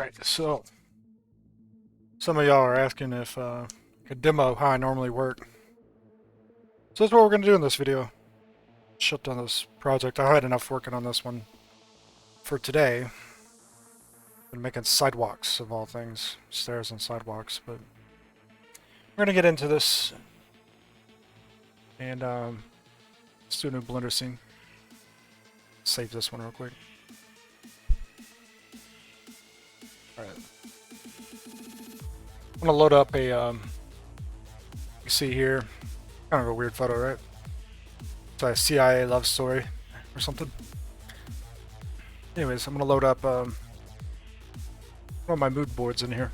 Alright, so some of y'all are asking if I could demo how I normally work. So that's what we're going to do in this video. Shut down this project. I had enough working on this one for today. Been making sidewalks of all things. Stairs and sidewalks, but we're going to get into this. And let's do a new Blender scene. Save this one real quick. Alright. I'm going to load up a, you see here, kind of a weird photo, right? It's a CIA love story or something. Anyways, I'm going to load up one of my mood boards in here.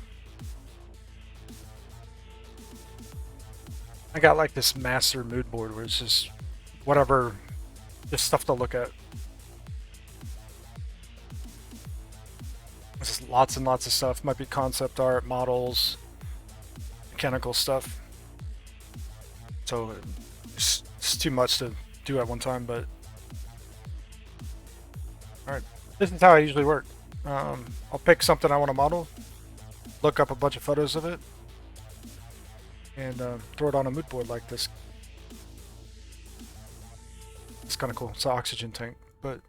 I got like this master mood board where it's just whatever, just stuff to look at. There's just lots and lots of stuff. Might be concept art, models, mechanical stuff. So it's too much to do at one time, but alright. This is how I usually work. I'll pick something I want to model, look up a bunch of photos of it, and throw it on a mood board like this. It's kind of cool. It's an oxygen tank. But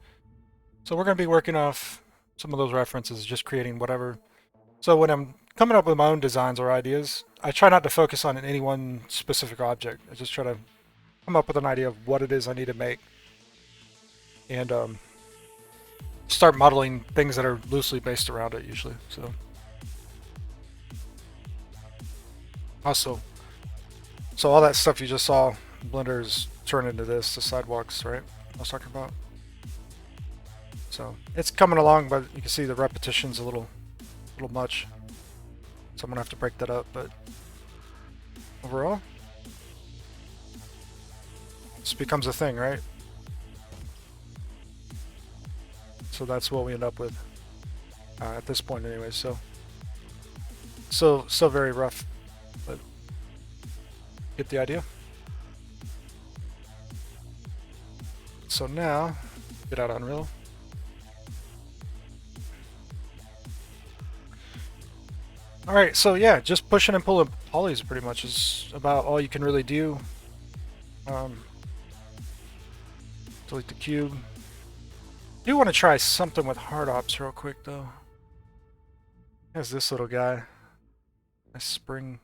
so we're going to be working off some of those references, just creating whatever. So when I'm coming up with my own designs or ideas, I try not to focus on any one specific object. I just try to come up with an idea of what it is I need to make, and start modeling things that are loosely based around it usually. So also, so all that stuff you just saw, Blender is turned into this, the sidewalks, right? I was talking about. So it's coming along, but you can see the repetition's a little much. So I'm gonna have to break that up, but overall, this becomes a thing, right? So that's what we end up with at this point, anyway. So very rough, but get the idea. So now, get out Unreal. Alright, so yeah, just pushing and pulling polys pretty much is about all you can really do. Delete the cube. I do want to try something with hard ops real quick though. There's this little guy. Nice spring.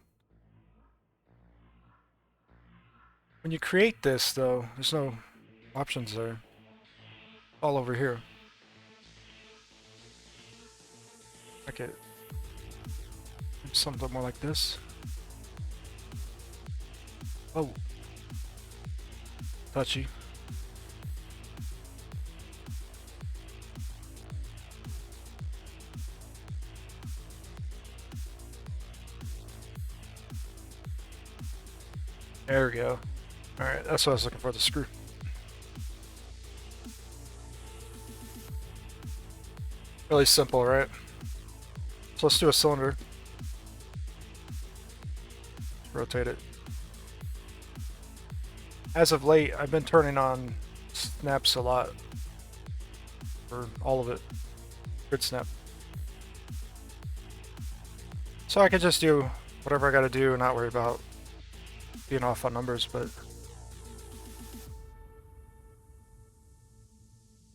When you create this though, there's no options there. All over here. Okay. Something more like this. Oh. Touchy. There we go. Alright, that's what I was looking for, the screw. Really simple, right? So let's do a cylinder. Rotate it. As of late, I've been turning on snaps a lot. For all of it. Grid snap. So I could just do whatever I gotta do and not worry about being off on numbers, but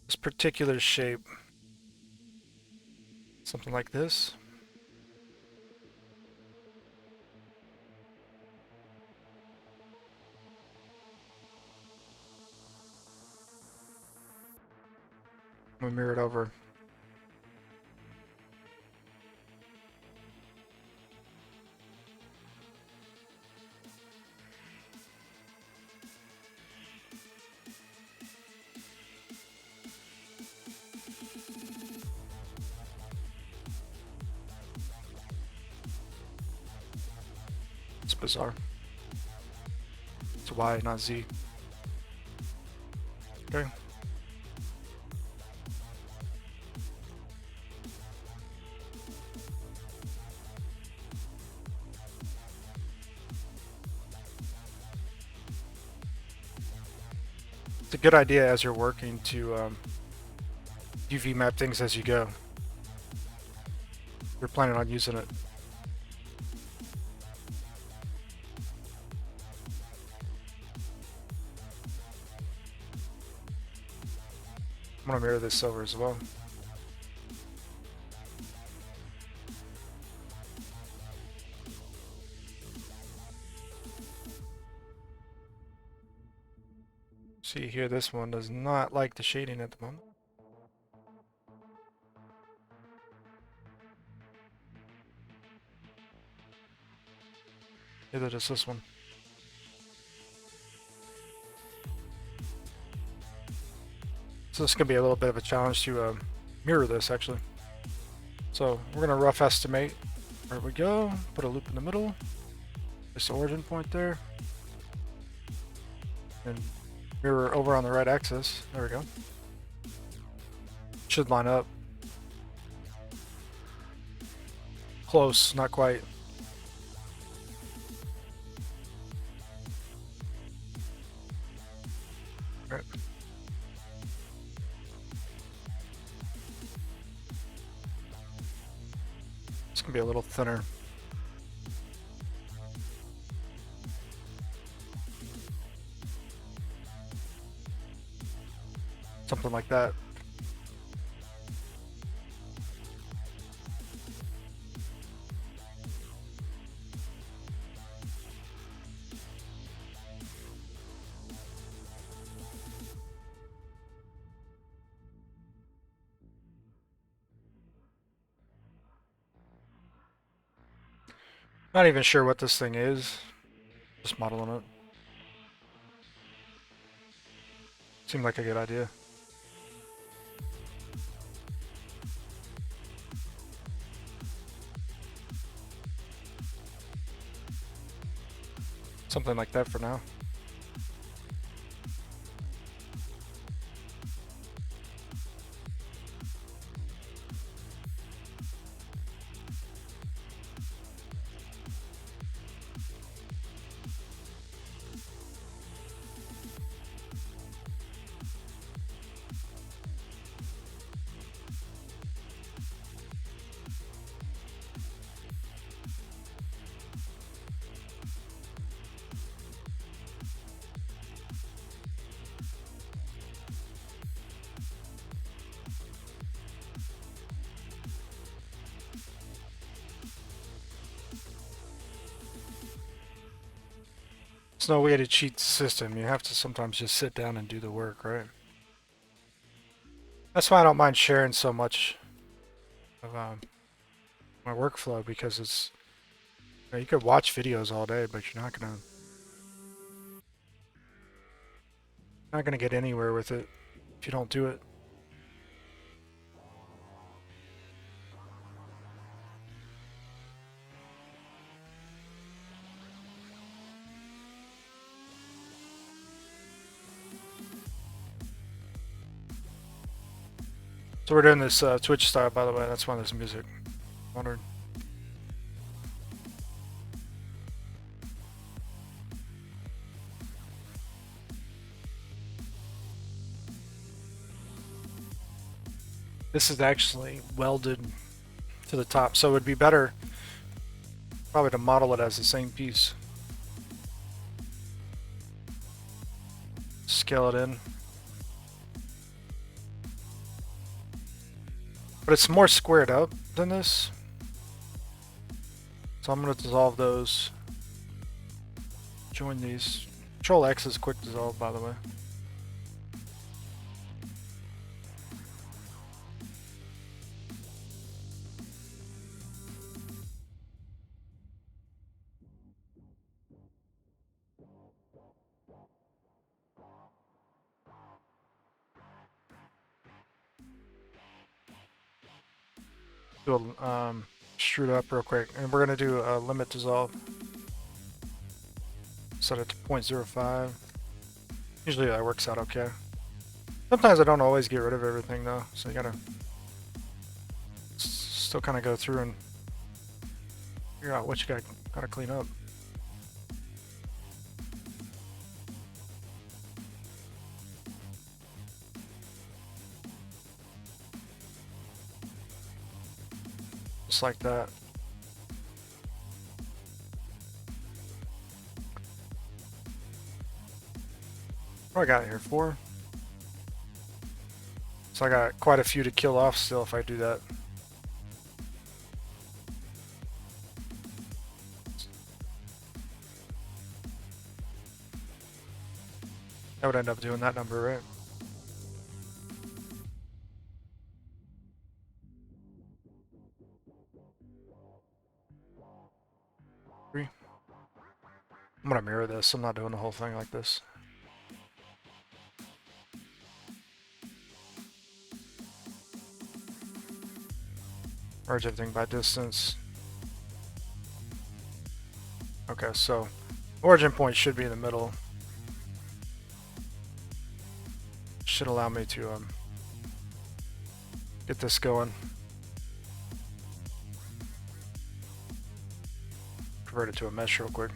this particular shape, something like this. I'm gonna mirror it over. It's bizarre. It's Y, not Z. Okay. It's a good idea as you're working to UV map things as you go. We're planning on using it. I'm gonna mirror this silver as well. See here, this one does not like the shading at the moment. Neither does this one. So this is going to be a little bit of a challenge to mirror this actually. So we're going to rough estimate. There we go. Put a loop in the middle. Just the origin point there. And mirror over on the right axis. There we go. Should line up. Close, not quite. Right. It's gonna be a little thinner. Something like that. Not even sure what this thing is. Just modeling it. Seemed like a good idea. Something like that for now. There's no way to cheat the system. You have to sometimes just sit down and do the work, right? That's why I don't mind sharing so much of my workflow, because it's, you could watch videos all day, but you're not gonna get anywhere with it if you don't do it. So we're doing this Twitch style, by the way. That's why there's music. Wondered. This is actually welded to the top, so it would be better probably to model it as the same piece. Scale it in. But it's more squared up than this. So I'm going to dissolve those. Join these. Control X is quick dissolve, by the way. Do a extrude up real quick, and we're going to do a limit dissolve. Set it to 0.05. Usually that works out okay. Sometimes I don't always get rid of everything though, so you gotta still kind of go through and figure out what you gotta clean up. Just like that. What do I got here? 4? So I got quite a few to kill off still if I do that. I would end up doing that number, right? Three. I'm gonna mirror this. I'm not doing the whole thing like this. Merge everything by distance. Okay, so origin point should be in the middle. Should allow me to get this going. Convert it to a mesh real quick.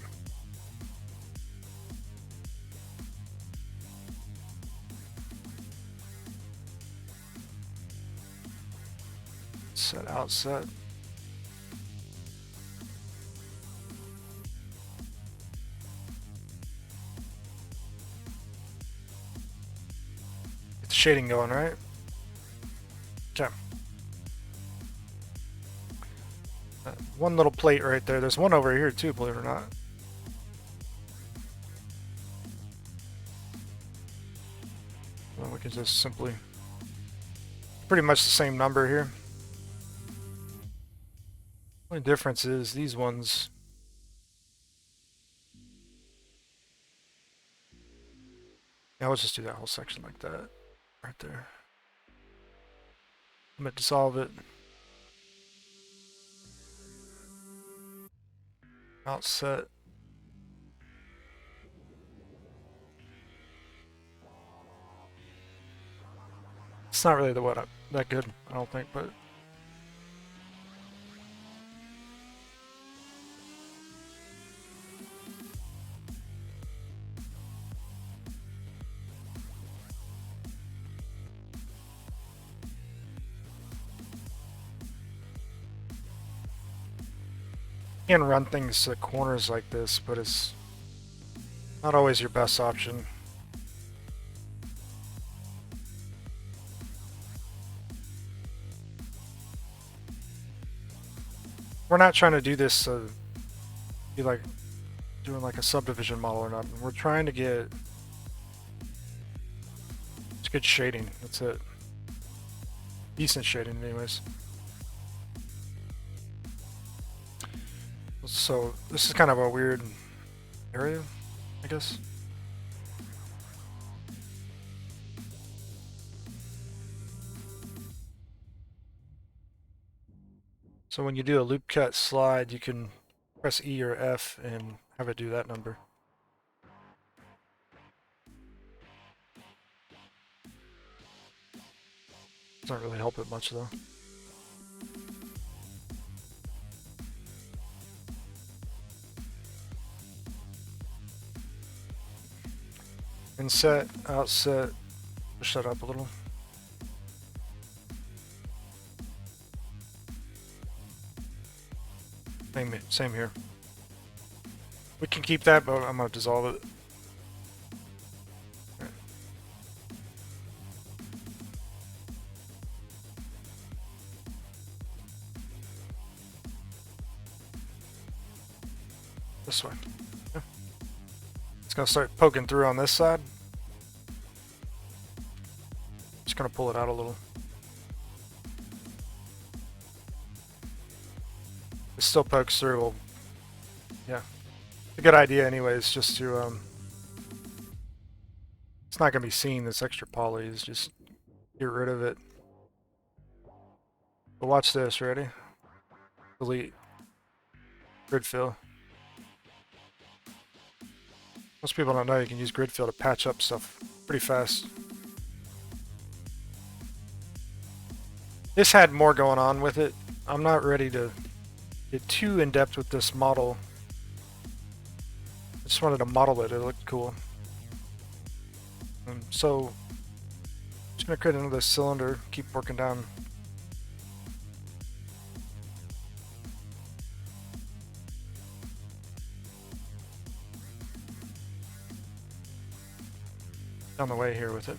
Set outset. Get the shading going, right? Okay. One little plate right there. There's one over here too, believe it or not. Well, we can just simply, pretty much the same number here. The only difference is these ones. Yeah, let's just do that whole section like that, right there. I'm gonna dissolve it. Outset. It's not really that good, I don't think, but you can run things to corners like this, but it's not always your best option. We're not trying to do this to be like doing like a subdivision model or nothing. We're trying to get it's good shading. That's it. Decent shading, anyways. So this is kind of a weird area, I guess. So when you do a loop cut slide, you can press E or F and have it do that number. Doesn't really help it much though. Inset, outset, push that up a little. Same here. We can keep that, but I'm going to dissolve it. Okay. This way. Yeah. It's going to start poking through on this side. Just going to pull it out a little. It still pokes through. Well, yeah. A good idea anyways, just to it's not gonna be seen, this extra poly, is just get rid of it. But watch this, ready? Delete grid fill. Most people don't know you can use grid fill to patch up stuff pretty fast. This had more going on with it. I'm not ready to get too in depth with this model. I just wanted to model it. It looked cool. So, just gonna create another cylinder. Keep working down. on the way here with it.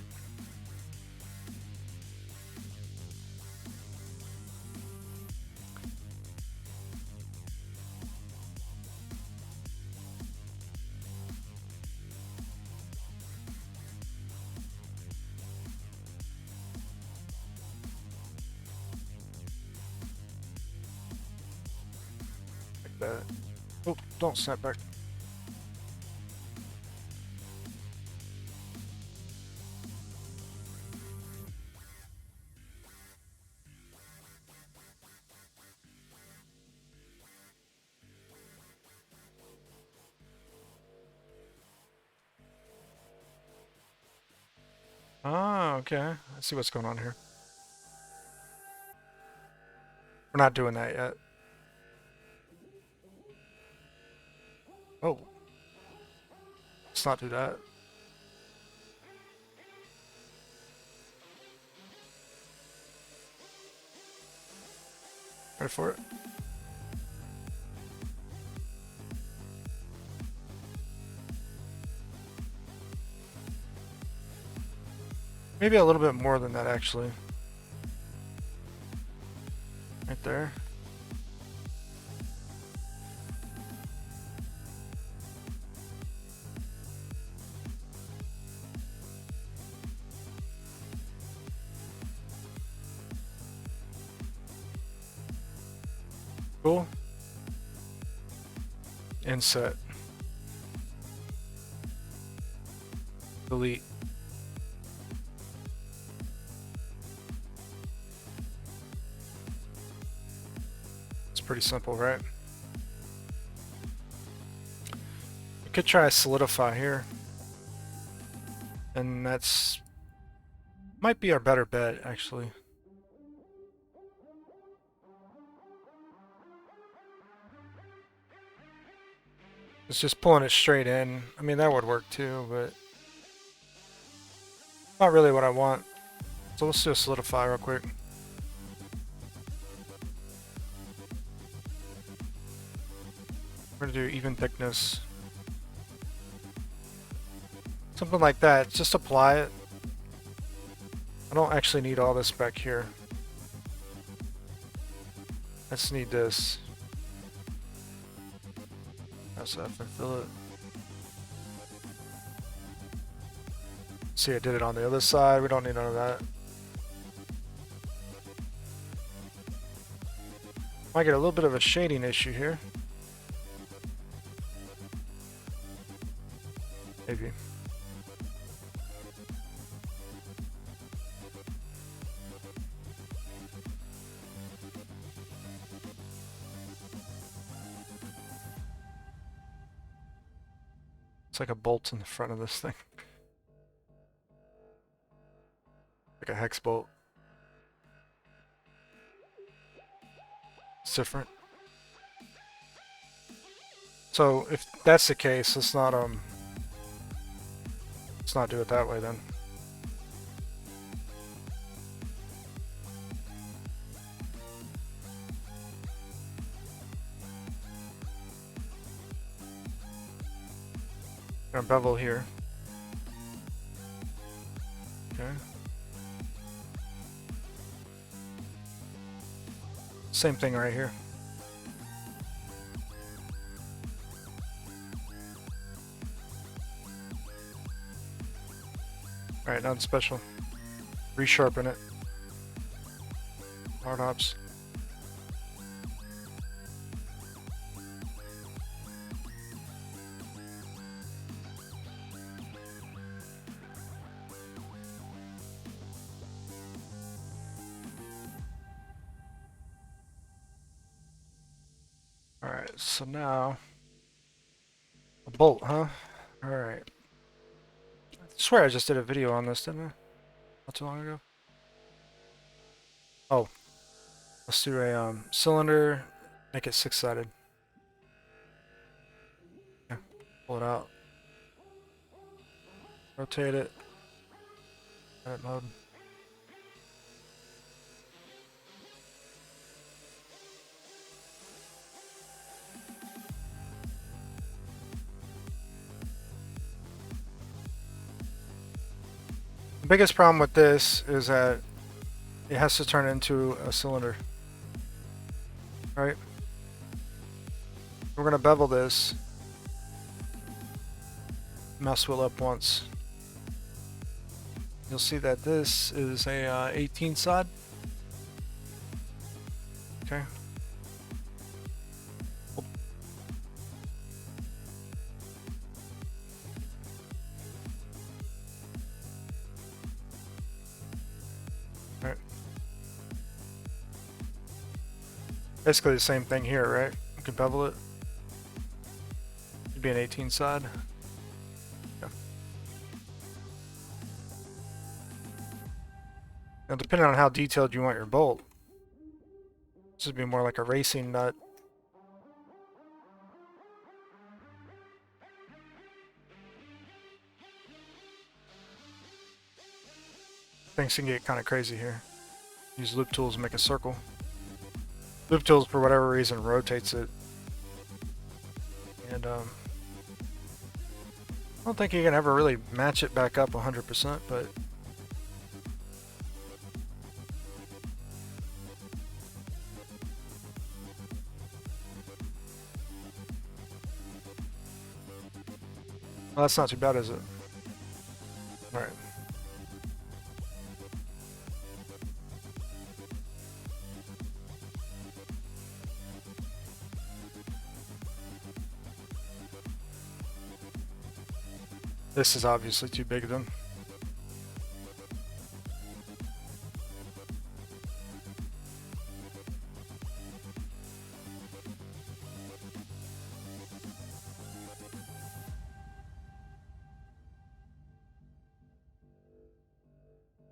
Like that. Oh, don't snap back. Ah, okay. I see what's going on here. We're not doing that yet. Oh. Let's not do that. Ready for it? Maybe a little bit more than that, actually. Right there. Cool. Inset. Delete. It's pretty simple, right? We could try solidify here. And that's might be our better bet, actually. It's just pulling it straight in. I mean, that would work too, but not really what I want. So let's just solidify real quick. We're gonna do even thickness. Something like that. Just apply it. I don't actually need all this back here. I just need this. Press F and fill it. See, I did it on the other side. We don't need none of that. Might get a little bit of a shading issue here. Maybe. It's like a bolt in the front of this thing. Like a hex bolt. It's different. So if that's the case, let's not do it that way then. Gonna bevel here. Okay. Same thing right here. Alright, nothing special. Resharpen it. Hard hops. Alright, so now a bolt, huh? Alright. I swear I just did a video on this, didn't I? Not too long ago. Oh. Let's do a cylinder, make it 6-sided. Yeah, pull it out. Rotate it. Edit mode. The biggest problem with this is that it has to turn into a cylinder. Right? We're going to bevel this. Mouse wheel up once. You'll see that this is a 18 sod. Okay. Alright. Basically the same thing here, right? You can bevel it. It'd be an 18 sod. Yeah. Now depending on how detailed you want your bolt, this would be more like a racing nut. Things can get kind of crazy here. Use loop tools to make a circle. Loop tools, for whatever reason, rotates it. And I don't think you can ever really match it back up 100%, but well, that's not too bad, is it? Alright. This is obviously too big of them.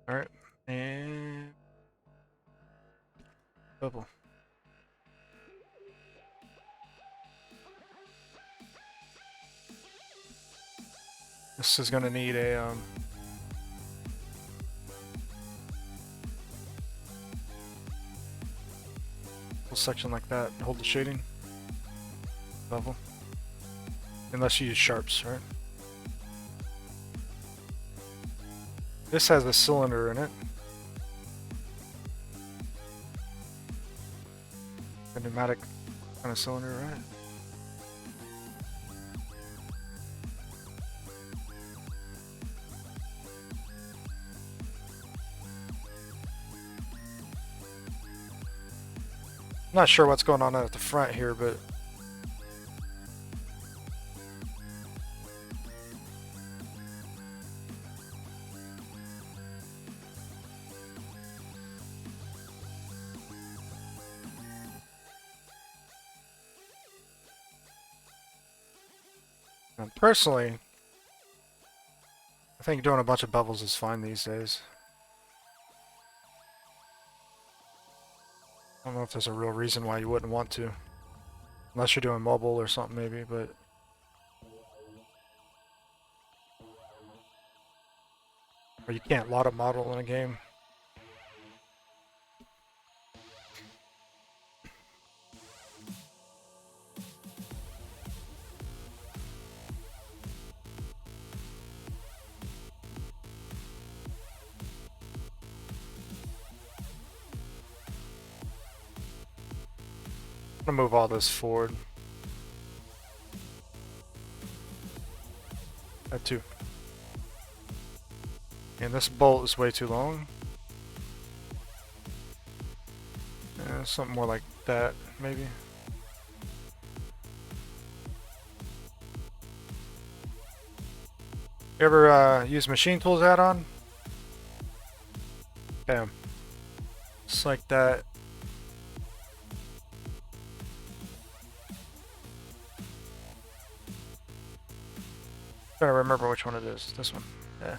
Alright, and bubble. This is going to need a little section like that. Hold the shading. Bevel. Unless you use sharps, right? This has a cylinder in it. A pneumatic kind of cylinder, right? I'm not sure what's going on at the front here, but personally, I think doing a bunch of bevels is fine these days. I don't know if there's a real reason why you wouldn't want to. Unless you're doing mobile or something maybe, but or you can't lot a model in a game. I'm gonna move all this forward. That too. And this bolt is way too long. Something more like that, maybe. You ever use machine tools add-on? Bam. Just like that. Trying to remember which one it is. This one. Yeah.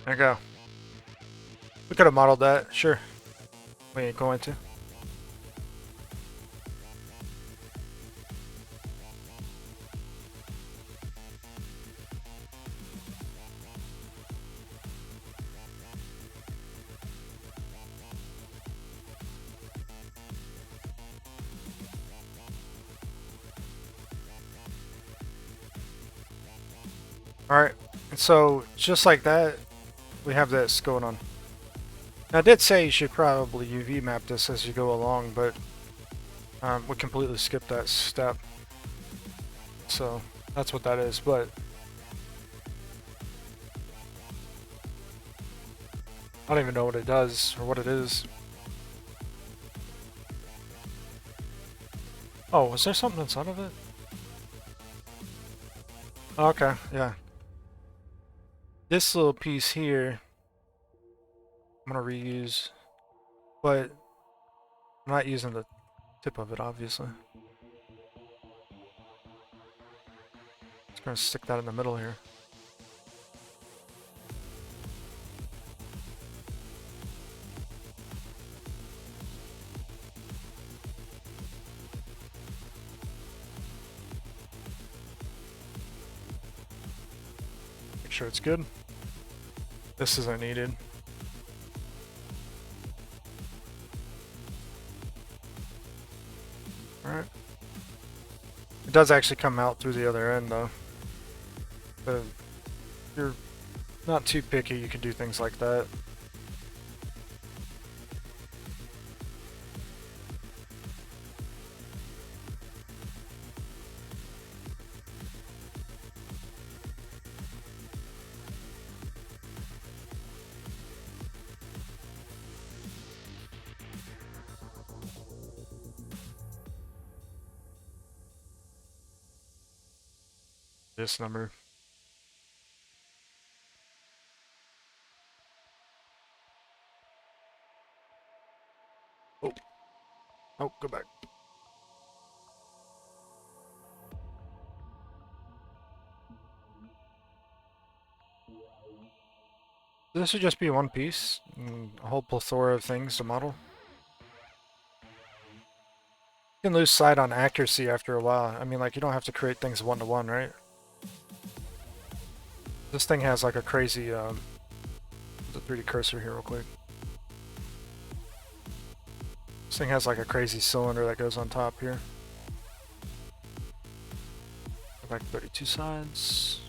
There you go. We could have modeled that, sure. We ain't going to. Alright, so just like that, we have this going on. Now, I did say you should probably UV map this as you go along, but we completely skipped that step. So that's what that is, but I don't even know what it does or what it is. Oh, was there something inside of it? Okay, yeah. This little piece here, I'm gonna reuse, but I'm not using the tip of it, obviously. Just gonna stick that in the middle here. Make sure it's good. This isn't needed. Alright. It does actually come out through the other end, though. But if you're not too picky, you can do things like that. This number. Oh. Oh, go back. This would just be one piece, a whole plethora of things to model. You can lose sight on accuracy after a while. I mean, like, you don't have to create things one-to-one, right? This thing has like a crazy, the 3D cursor here real quick. This thing has like a crazy cylinder that goes on top here. Go back 32 sides.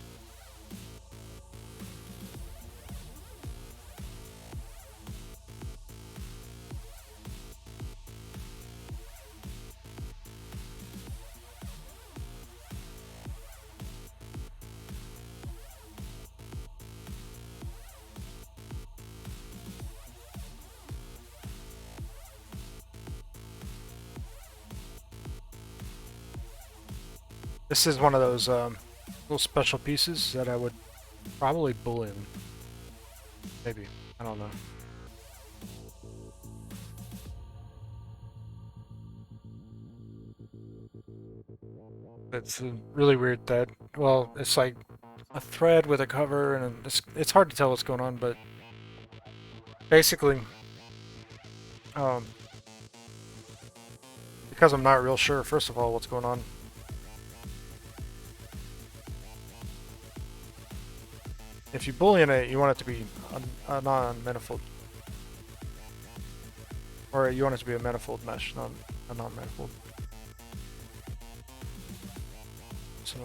This is one of those little special pieces that I would probably boolean. Maybe. I don't know. It's a really weird thread. Well, it's like a thread with a cover, and it's hard to tell what's going on, but basically, because I'm not real sure, first of all, what's going on. If you boolean it, you want it to be a non-manifold. Or you want it to be a manifold mesh, not a non-manifold. So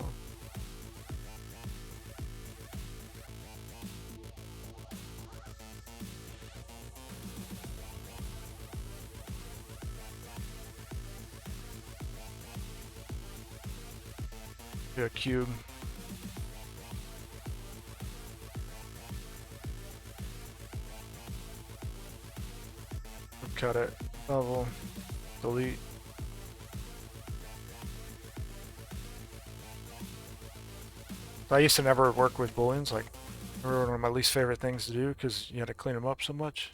do a cube. Cut it. Bevel. Delete. I used to never work with booleans. Like, they were one of my least favorite things to do because you had to clean them up so much.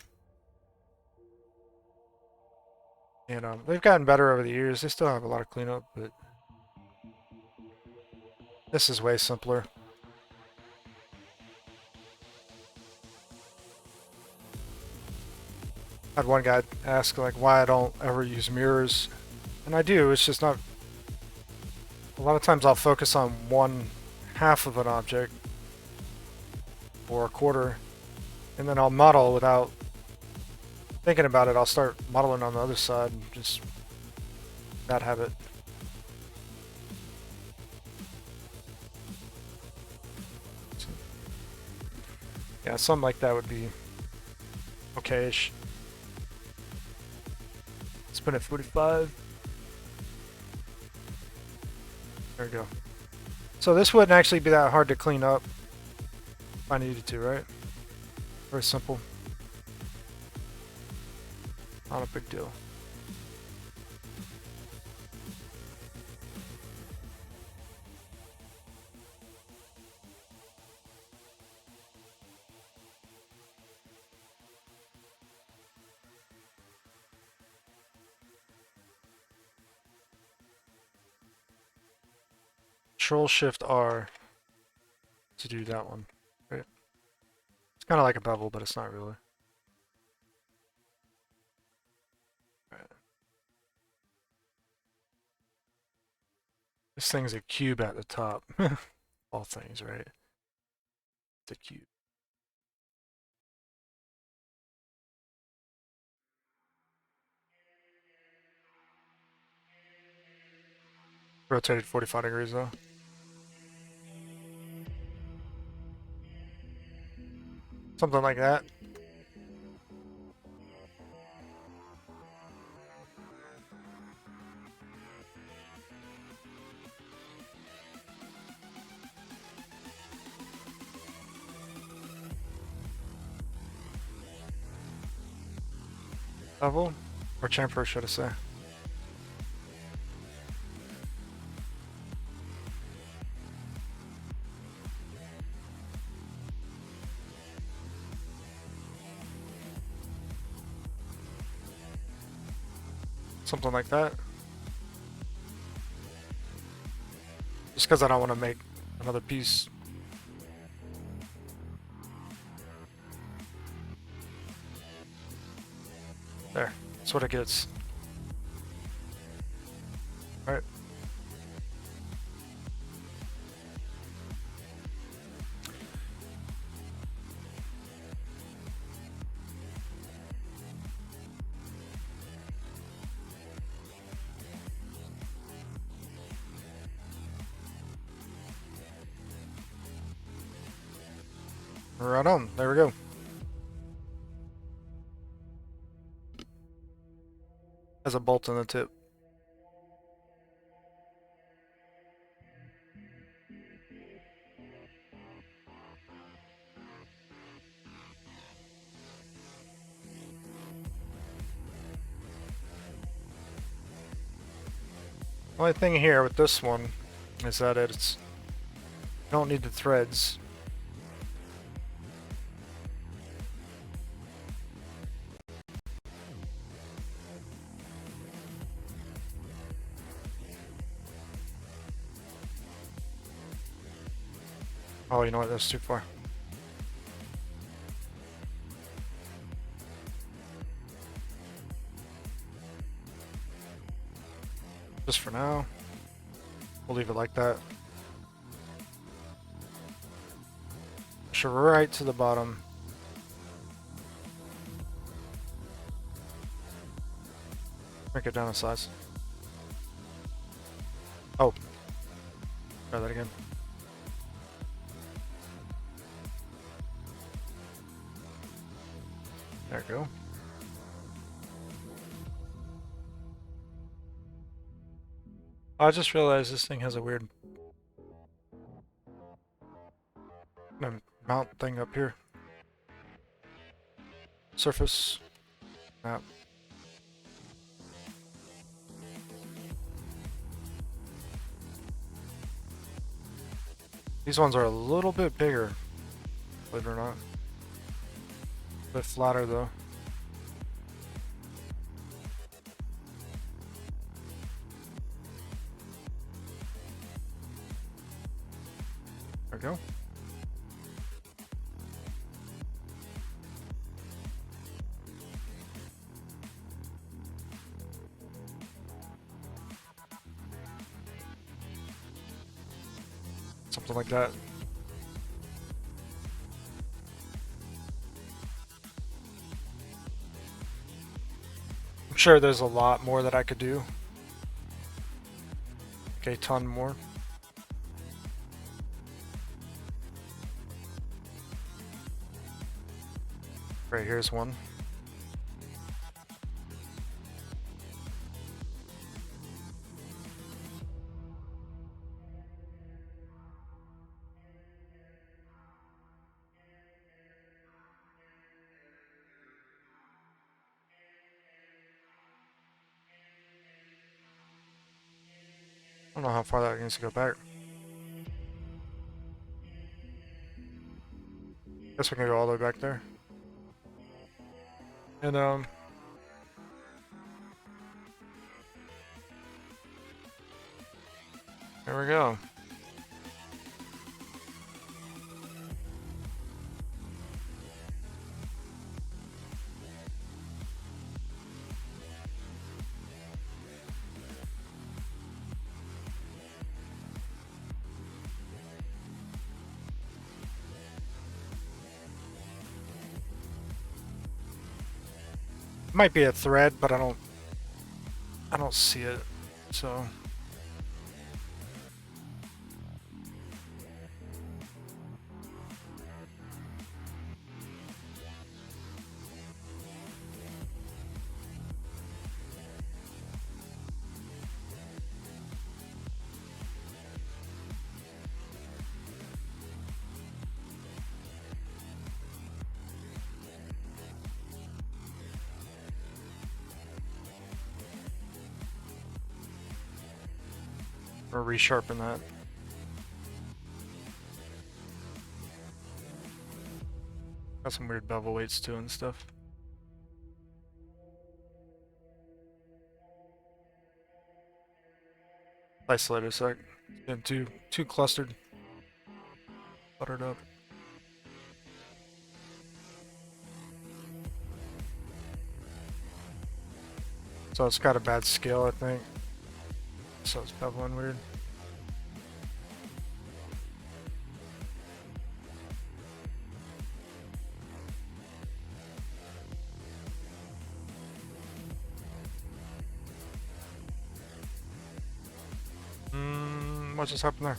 And they've gotten better over the years. They still have a lot of cleanup, but this is way simpler. I had one guy ask like why I don't ever use mirrors, and I do. It's just not. A lot of times I'll focus on one half of an object or a quarter, and then I'll model without thinking about it. I'll start modeling on the other side, and just bad habit. Yeah, something like that would be okay-ish. Spin at 45. There we go. So this wouldn't actually be that hard to clean up if I needed to, right? Very simple. Not a big deal. Control-Shift-R to do that one, right? It's kind of like a bevel, but it's not really. Right. This thing's a cube at the top. All things, right? It's a cube. Rotated 45 degrees though. Something like that. Bevel? Or chamfer, should I say. Something like that. Just because I don't want to make another piece. There. That's what it gets. Alright. Right on. There we go. Has a bolt in the tip. Only thing here with this one is that it's you don't need the threads. Oh, you know what? That's too far. Just for now. We'll leave it like that. Push it right to the bottom. Make it down a size. Oh. Try that again. There we go. I just realized this thing has a weird mount thing up here. Surface map. These ones are a little bit bigger, believe it or not. A bit flatter though. There we go. Something like that. I'm sure there's a lot more that I could do. Okay, a ton more. Right here's one. I don't know how far that needs to go back. Guess we can go all the way back there. And there we go. Might be a thread, but I don't see it. So we're resharpen that. Got some weird bevel weights too and stuff. Isolate a sec. It's getting too clustered. Buttered up. So it's got a bad scale, I think. So it's beveling weird. What just happened there?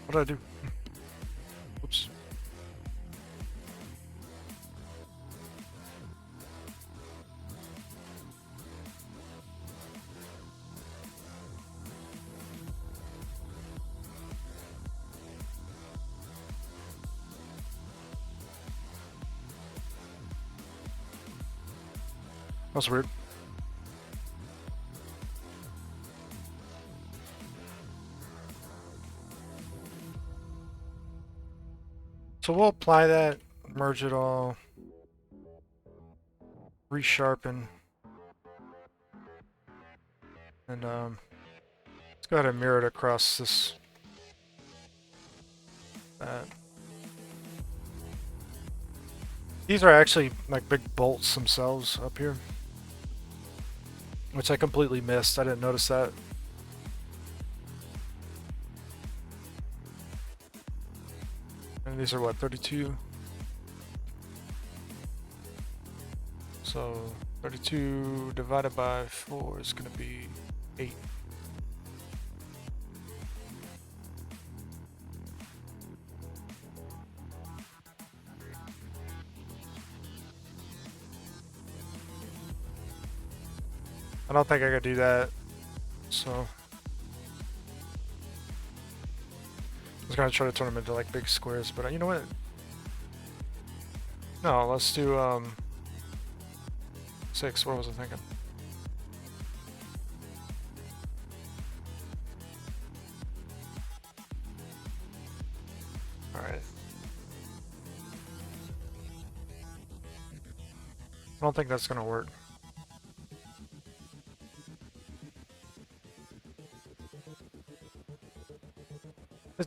What did I do? Oops. That's weird. So we'll apply that, merge it all, resharpen, and let's go ahead and mirror it across this. That. These are actually like big bolts themselves up here, which I completely missed. I didn't notice that. And these are what, 32? So 32 divided by 4 is going to be 8. I don't think I could do that, so I was gonna try to turn them into like big squares, but you know what? No, let's do 6. What was I thinking? All right. I don't think that's gonna work.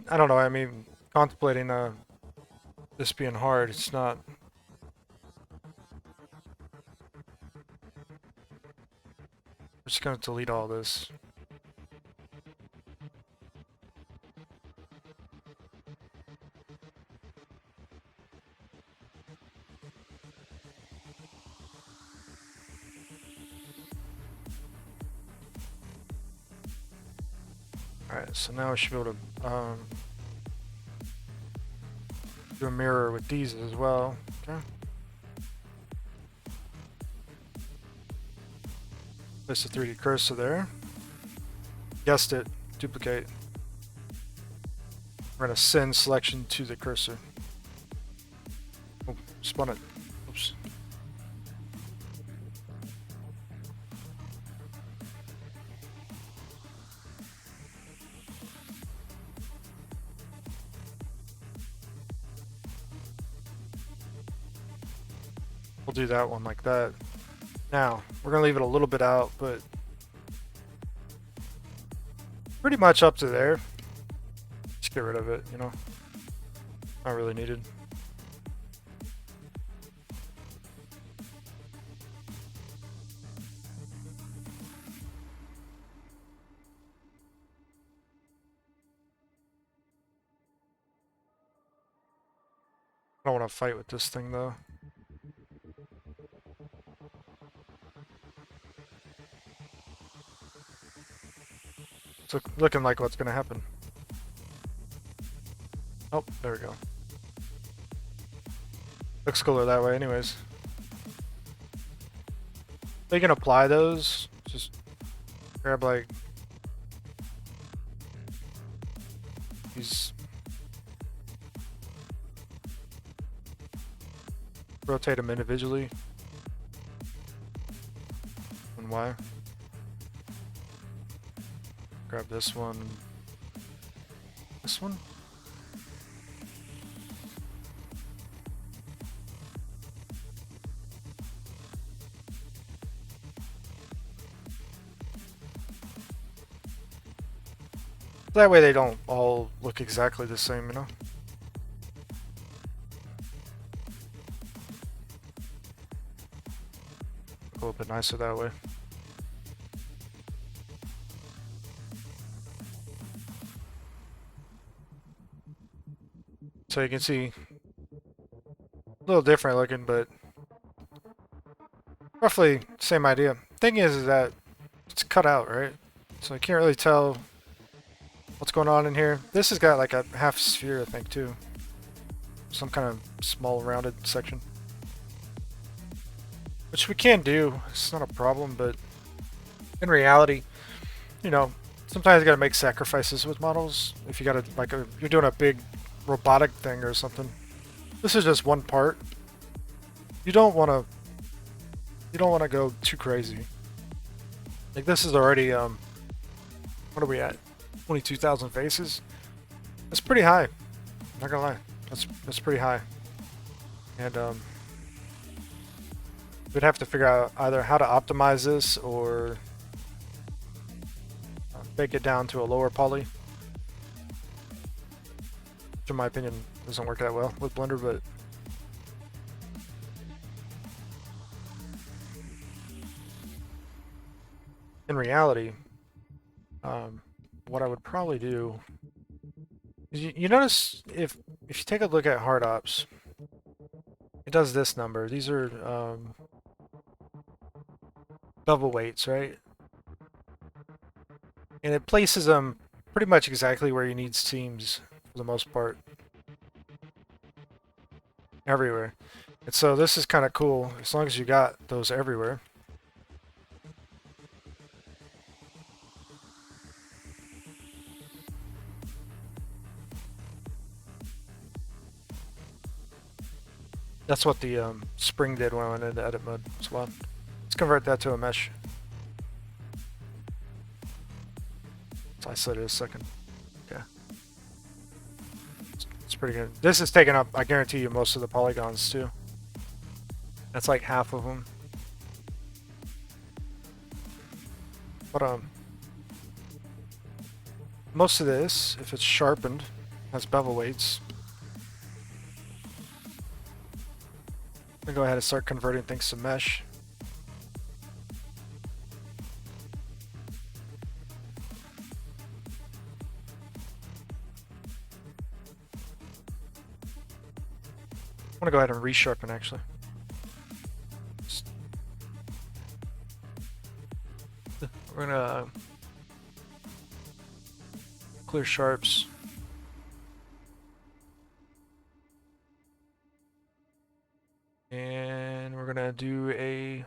I don't know. I mean, contemplating this being hard, it's not. We're just gonna delete all this. Alright, so now we should be able to do a mirror with these as well. Okay. Place the 3D cursor there. Guessed it. Duplicate. We're going to send selection to the cursor. Oh, spun it. Oops. We'll do that one like that. Now, we're going to leave it a little bit out, but pretty much up to there. Just get rid of it, you know. Not really needed. I don't want to fight with this thing though. It's looking like what's going to happen. Oh, there we go. Looks cooler that way anyways. They can apply those. Just grab like these. Rotate them individually. And Y. Grab this one. This one. That way they don't all look exactly the same, you know? A little bit nicer that way. So you can see a little different looking, but roughly same idea. Thing is that it's cut out, right? So I can't really tell what's going on in here. This has got like a half sphere, I think, too. Some kind of small rounded section. Which we can do. It's not a problem, but in reality, you know, sometimes you gotta make sacrifices with models. If you gotta, like, you're doing a big robotic thing or something. This is just one part. You don't wanna go too crazy. Like, this is already, what are we at? 22,000 faces? That's pretty high. Not gonna lie. That's pretty high. And, we'd have to figure out either how to optimize this or bake it down to a lower poly. Which in my opinion doesn't work that well with Blender, but in reality, what I would probably do is you notice if you take a look at hard ops, it does this number. These are bevel weights, right? And it places them pretty much exactly where you need seams for the most part. Everywhere. And so this is kind of cool as long as you got those everywhere. That's what the spring did when I went into edit mode as well. Let's convert that to a mesh. So I said it a second. Okay. It's pretty good. This is taking up, I guarantee you, most of the polygons too. That's like half of them. But most of this, if it's sharpened, has bevel weights. I'm gonna go ahead and start converting things to mesh. I'm gonna go ahead and resharpen actually. We're gonna clear sharps. And we're gonna do a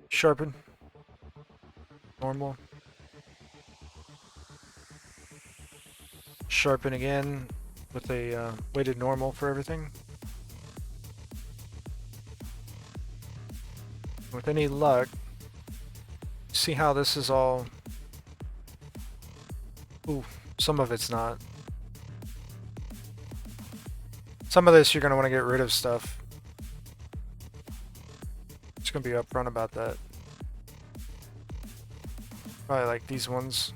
sharpen, normal. Sharpen again with a weighted normal for everything. With any luck, see how this is all... Ooh, some of it's not. Some of this you're going to want to get rid of stuff. Just going to be upfront about that. Probably like these ones.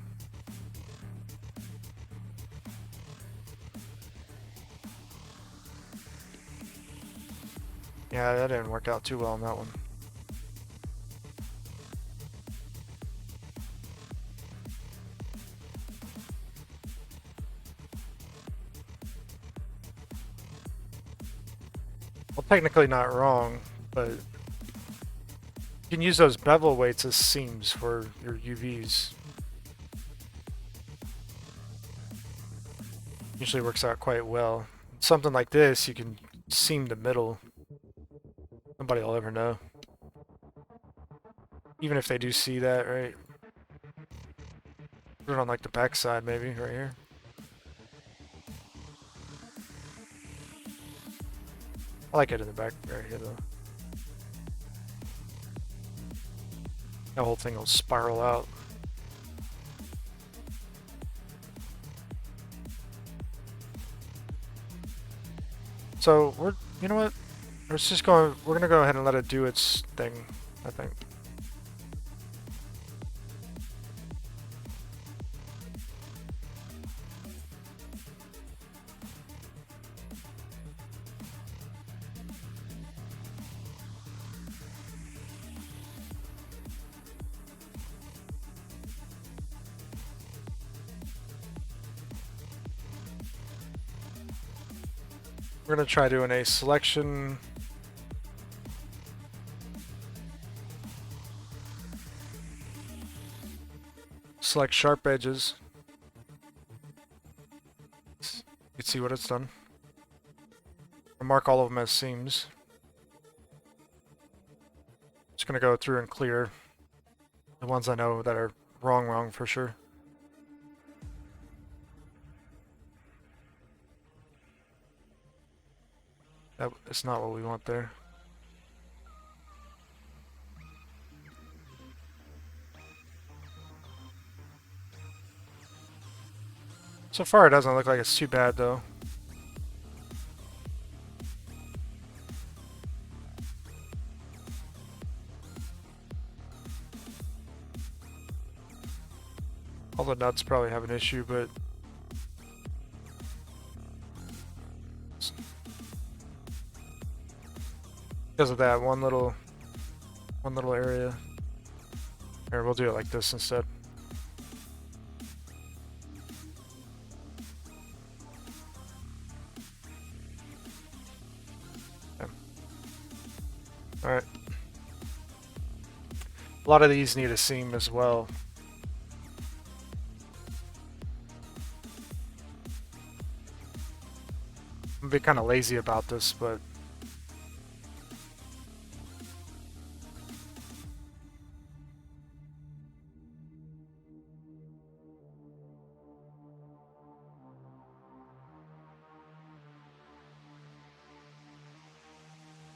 Yeah, that didn't work out too well on that one. Well, technically not wrong, but you can use those bevel weights as seams for your UVs. Usually works out quite well. Something like this, you can seam the middle. Nobody will ever know. Even if they do see that, right? Put it on like the back side maybe, right here. I like it in the back right here though. The whole thing will spiral out. So you know what? We're gonna go ahead and let it do its thing, I think. We're going to try doing a selection. Select sharp edges. You can see what it's done. I'll mark all of them as seams. Just going to go through and clear the ones I know that are wrong for sure. That's not what we want there. So far it doesn't look like it's too bad though. All the nuts probably have an issue, but because of that one little area. Here, we'll do it like this instead. Okay. Alright. A lot of these need a seam as well. I'm gonna be kind of lazy about this, but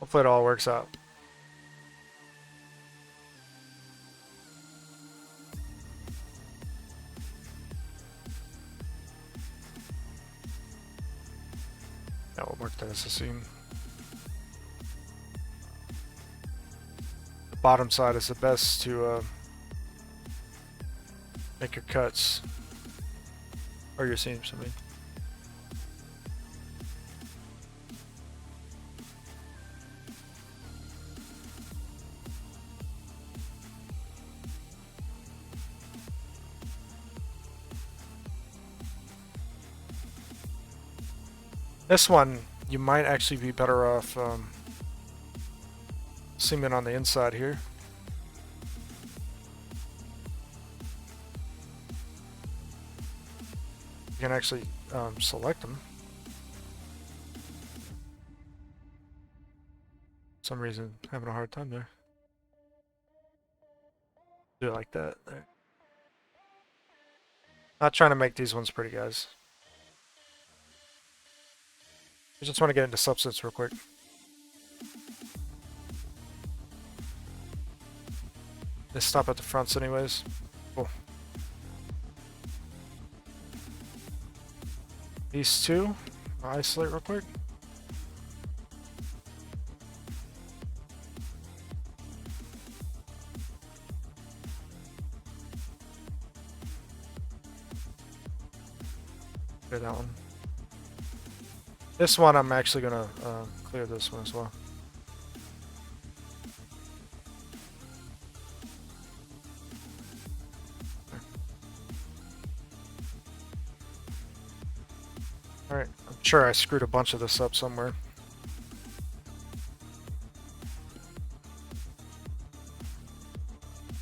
hopefully it all works out. Yeah, we'll mark that as a seam. The bottom side is the best to make your cuts. Or your seams, I mean. This one, you might actually be better off seaming on the inside here. You can actually select them. For some reason, having a hard time there. Do it like that. There. Not trying to make these ones pretty, guys. I just want to get into substance real quick. They stop at the fronts anyways. Cool. These two, I'll isolate real quick. Clear that one. This one, I'm actually gonna clear this one as well. Alright, I'm sure I screwed a bunch of this up somewhere.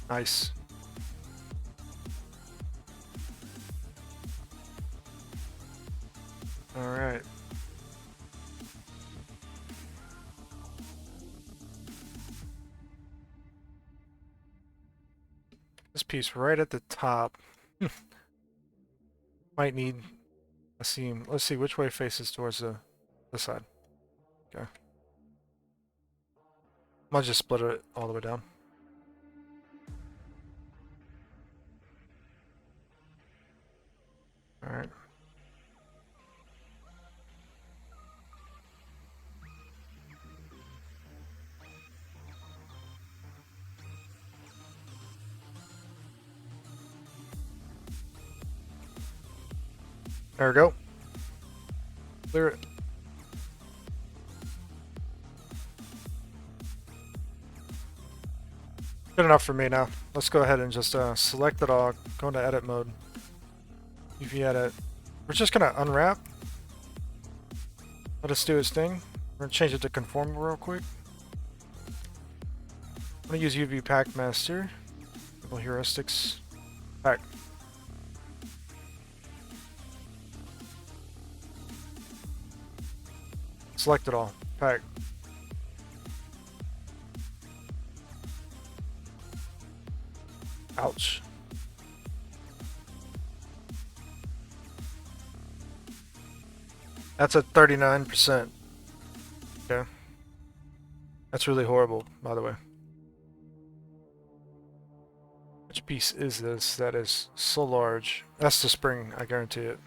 Nice. Alright. This piece right at the top might need a seam. Let's see which way faces towards this side. Okay. I'll just split it all the way down. Alright. There we go. Clear it. Good enough for me now. Let's go ahead and just select it all. Go into edit mode. UV edit. We're just gonna unwrap. Let us do its thing. We're gonna change it to conform real quick. I'm gonna use UV Packmaster. Couple heuristics. Pack. Select it all. Pack. Ouch. That's at 39%. Okay. That's really horrible, by the way. Which piece is this that is so large? That's the spring, I guarantee it.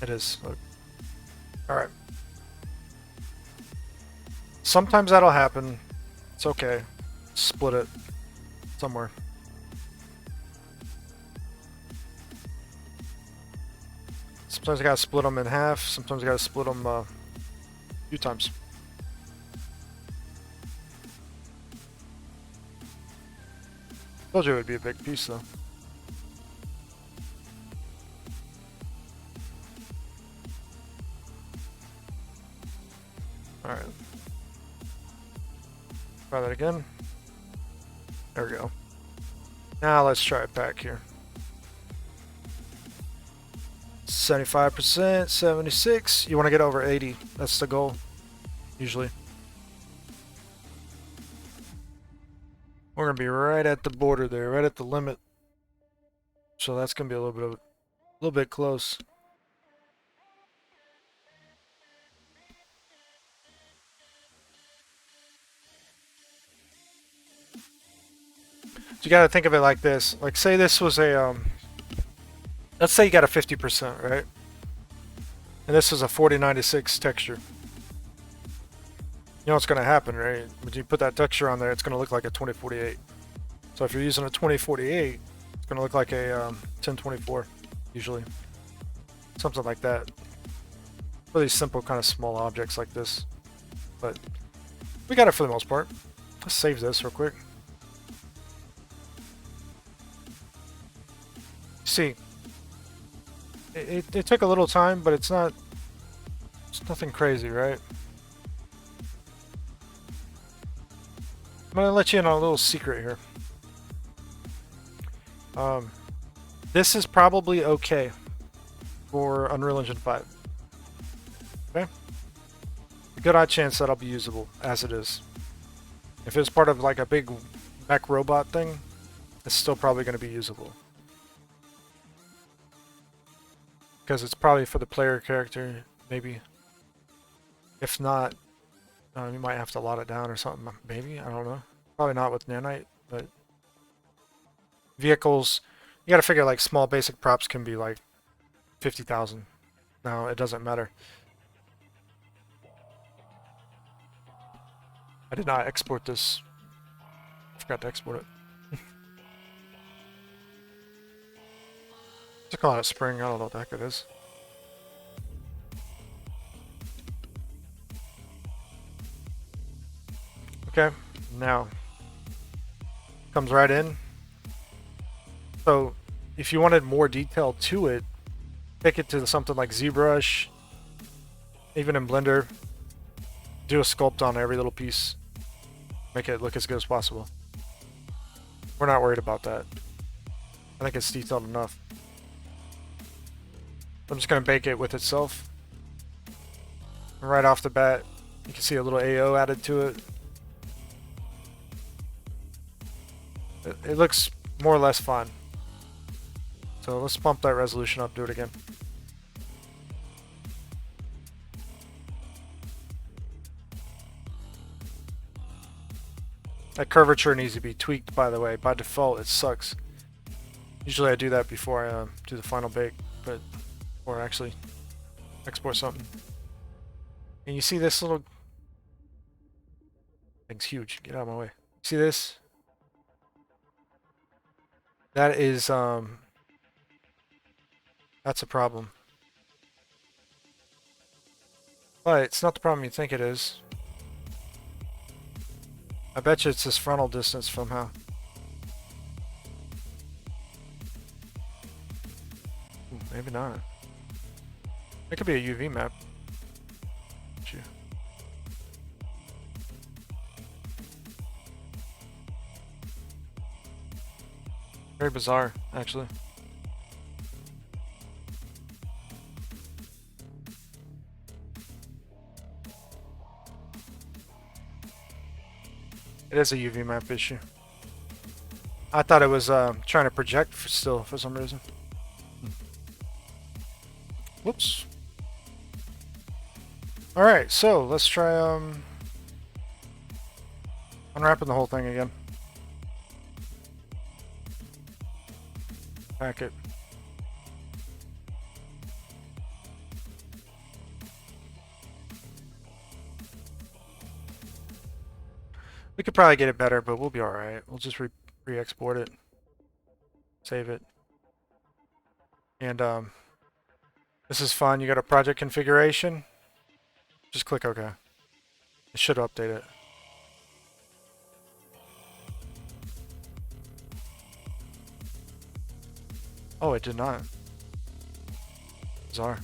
It is. Alright. Sometimes that'll happen. It's okay. Split it somewhere. Sometimes I gotta split them in half. Sometimes I gotta split them a few times. Told you it would be a big piece though. Alright. Try that again. There we go. Now let's try it back here. 75%, 76. You want to get over 80. That's the goal, usually. We're going to be right at the border there, right at the limit. So that's going to be a little bit close. You got to think of it like this. Like, say this was a, let's say you got a 50%, right? And this is a 4096 texture. You know what's going to happen, right? When you put that texture on there, it's going to look like a 2048. So if you're using a 2048, it's going to look like a 1024, usually. Something like that. Really simple, kind of small objects like this. But we got it for the most part. Let's save this real quick. See, it took a little time, but it's nothing crazy, right? I'm gonna let you in on a little secret here. This is probably okay for Unreal Engine 5. Okay? A good odd chance that'll be usable as it is. If it's part of like a big mech robot thing, it's still probably going to be usable. Because it's probably for the player character, maybe. If not, you might have to lot it down or something. Maybe, I don't know. Probably not with Nanite, but vehicles, you got to figure like small basic props can be like 50,000. No, it doesn't matter. I did not export this. I forgot to export it. To call it spring, I don't know what the heck it is. Okay, now comes right in. So if you wanted more detail to it, take it to something like ZBrush, even in Blender, do a sculpt on every little piece, make it look as good as possible. We're not worried about that. I think it's detailed enough. I'm just going to bake it with itself. Right off the bat, you can see a little AO added to it. It looks more or less fine. So let's bump that resolution up, do it again. That curvature needs to be tweaked, by the way. By default, it sucks. Usually I do that before I do the final bake, but or actually export something. And you see this little thing's huge. Get out of my way. See this? That is that's a problem. But it's not the problem you think it is. I bet you it's this frontal distance somehow. Ooh, maybe not. It could be a UV map. Very bizarre, actually. It is a UV map issue. I thought it was trying to project still for some reason. Whoops. Alright, so let's try unwrapping the whole thing again. Pack it. We could probably get it better, but we'll be alright. We'll just re-export it. Save it. And this is fun. You got a project configuration. Just click OK. It should update it. Oh, it did not. Bizarre.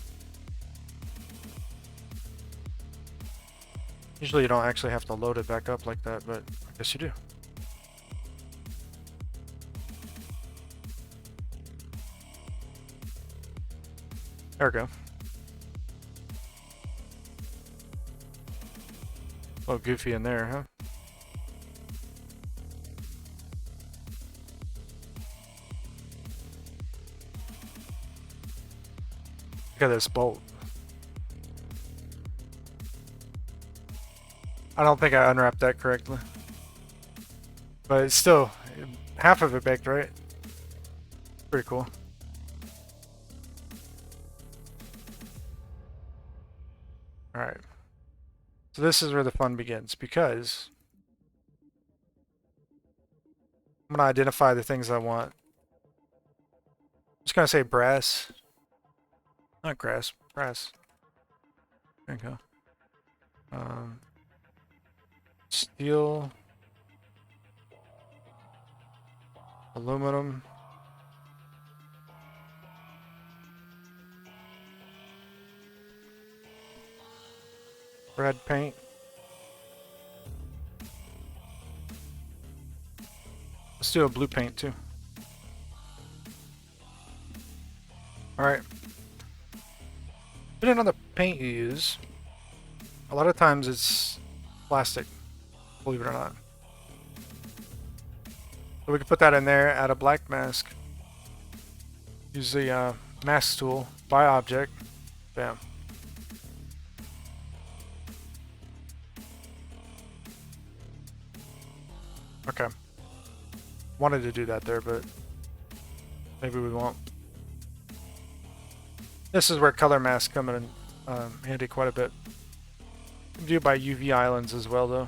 Usually you don't actually have to load it back up like that, but I guess you do. There we go. A little goofy in there, huh? Look at this bolt. I don't think I unwrapped that correctly. But it's still half of it baked, right? Pretty cool. Alright. So this is where the fun begins, because I'm going to identify the things I want. I'm just going to say brass. Not grass, brass. There you go. Steel. Aluminum. Red paint. do a blue paint too. Alright. Depending on the paint you use, a lot of times it's plastic, believe it or not. So we can put that in there, add a black mask. Use the mask tool, by object, bam. Okay. Wanted to do that there, but maybe we won't. This is where color masks come in handy quite a bit. You can do it by UV islands as well, though.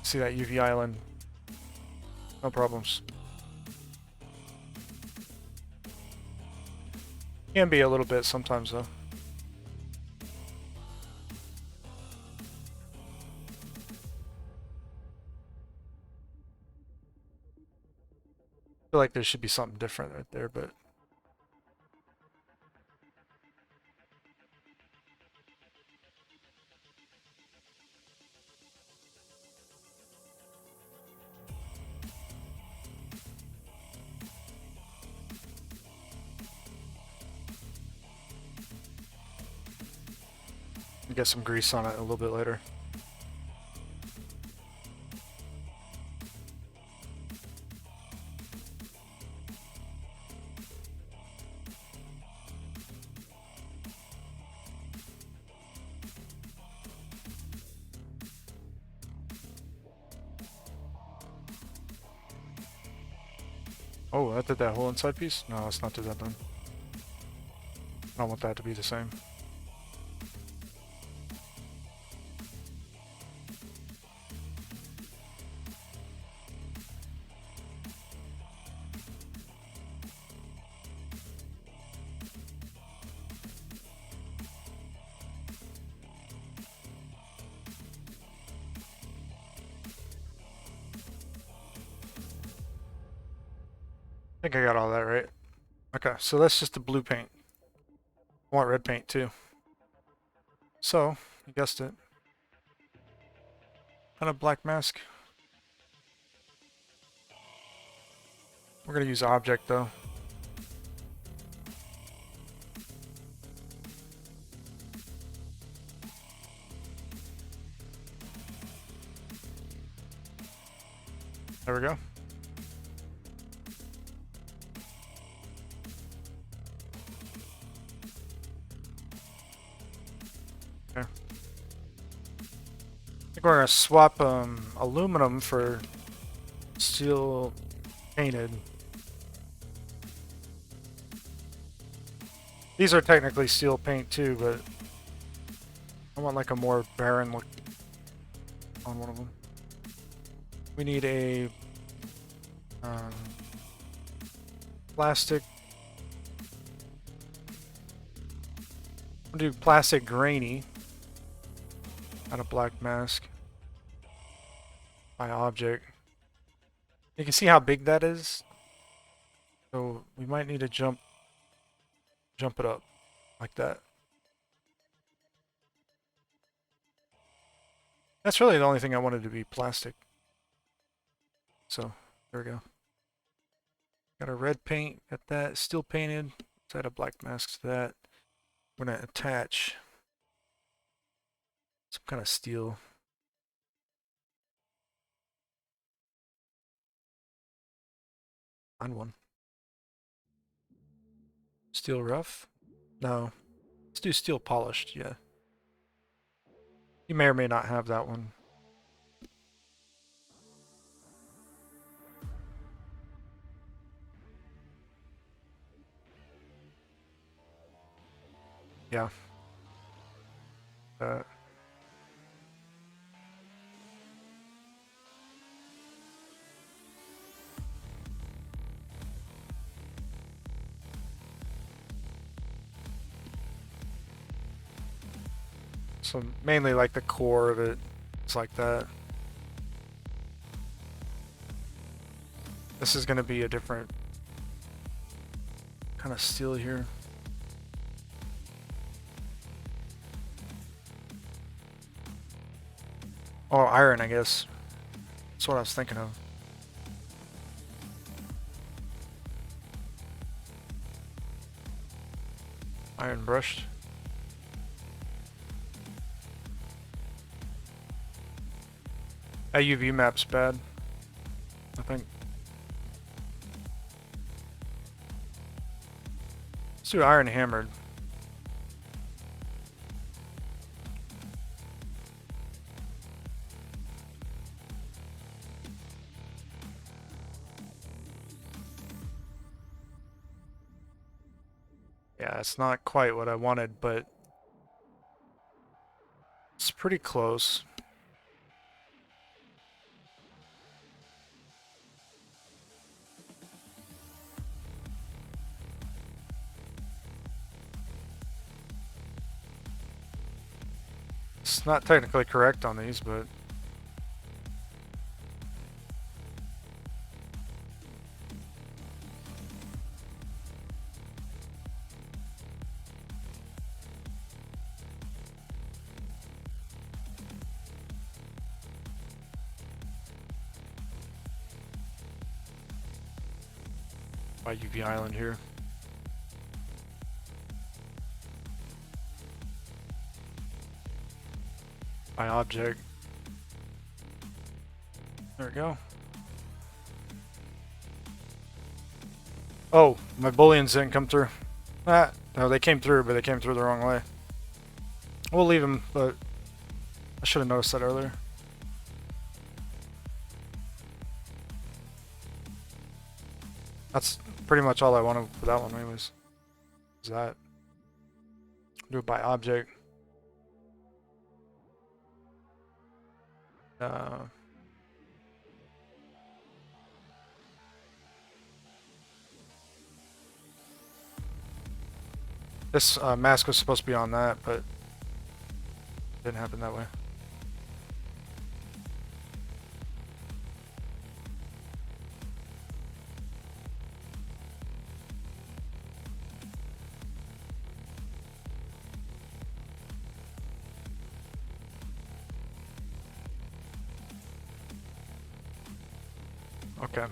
See that UV island? No problems. Can be a little bit sometimes, though. I feel like there should be something different right there, but I'll get some grease on it a little bit later. Oh, that did that whole inside piece? No, let's not do that then. I don't want that to be the same. I think I got all that right. Okay, so that's just the blue paint. I want red paint too. So, you guessed it. Kind of black mask. We're gonna use object though. There we go. Okay. I think we're gonna swap aluminum for steel painted. These are technically steel paint too, but I want like a more barren look on one of them. We need a plastic. We'll do plastic grainy. Add a black mask. By object. You can see how big that is. So we might need to jump it up like that. That's really the only thing I wanted to be plastic. So there we go. Got a red paint, got that steel painted. Let's add a black mask to that. I'm gonna attach some kind of steel. On one. Steel rough? No. Let's do steel polished, yeah. You may or may not have that one. Yeah. So mainly like the core of it, it's like that. This is going to be a different kind of steel here. Oh, iron, I guess. That's what I was thinking of. Iron brushed. That UV map's bad, I think. Let's do iron hammered. Yeah, it's not quite what I wanted, but it's pretty close. It's not technically correct on these, but by UV Island here. By object. There we go. Oh, my booleans didn't come through. Ah, no, they came through, but they came through the wrong way. We'll leave them, but I should have noticed that earlier. That's pretty much all I wanted for that one anyways. Is that. Do it by object. This mask was supposed to be on that, but it didn't happen that way. Okay.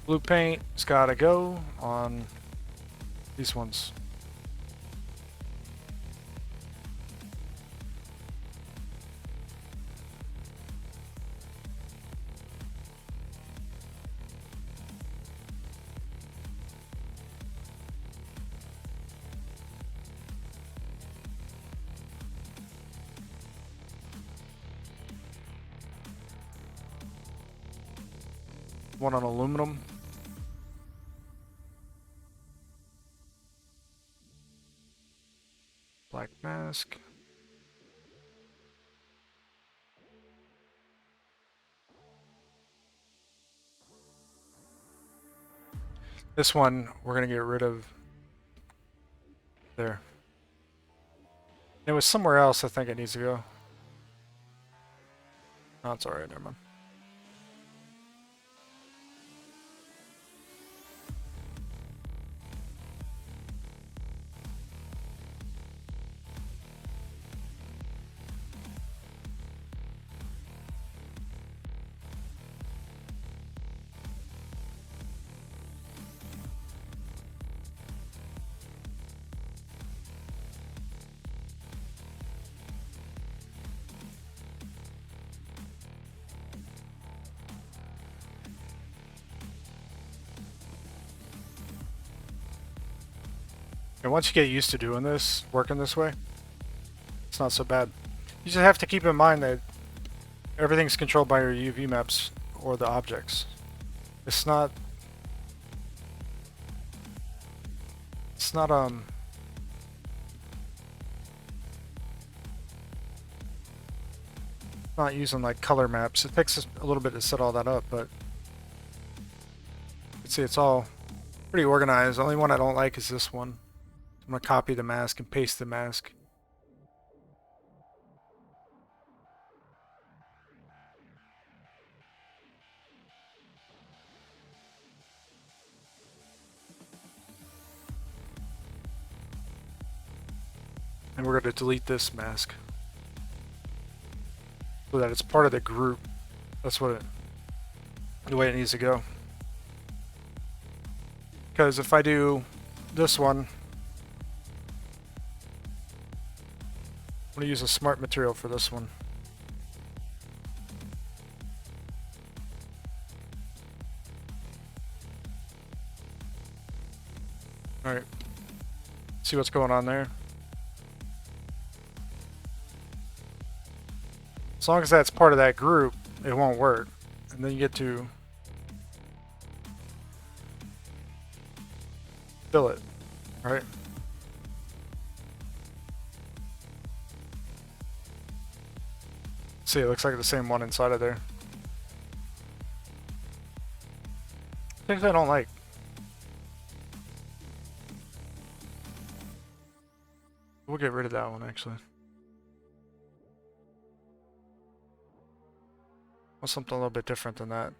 Blue paint's gotta go on these ones. One on aluminum. Black mask. This one we're gonna get rid of there. It was somewhere else I think it needs to go. Oh, it's alright, never mind. And once you get used to doing this, working this way, it's not so bad. You just have to keep in mind that everything's controlled by your UV maps or the objects. It's not not using like color maps. It takes a little bit to set all that up, but you can see it's all pretty organized. The only one I don't like is this one. I'm going to copy the mask and paste the mask. And we're going to delete this mask so that it's part of the group. That's the way it needs to go. Because if I do this one, I'm going to use a smart material for this one. Alright. See what's going on there. As long as that's part of that group, it won't work. And then you get to fill it, right? See, it looks like the same one inside of there. Things I don't like. We'll get rid of that one, actually. Want something a little bit different than that.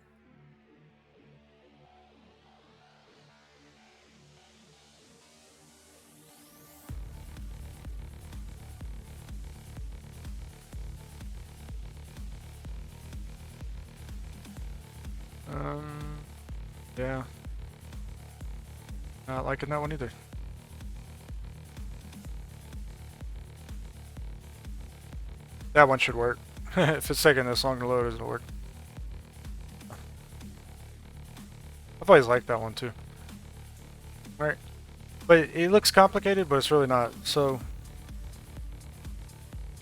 Yeah. Not liking that one either. That one should work. If it's taking this long to load, it'll work. I've always liked that one too. Alright. But it looks complicated, but it's really not. So,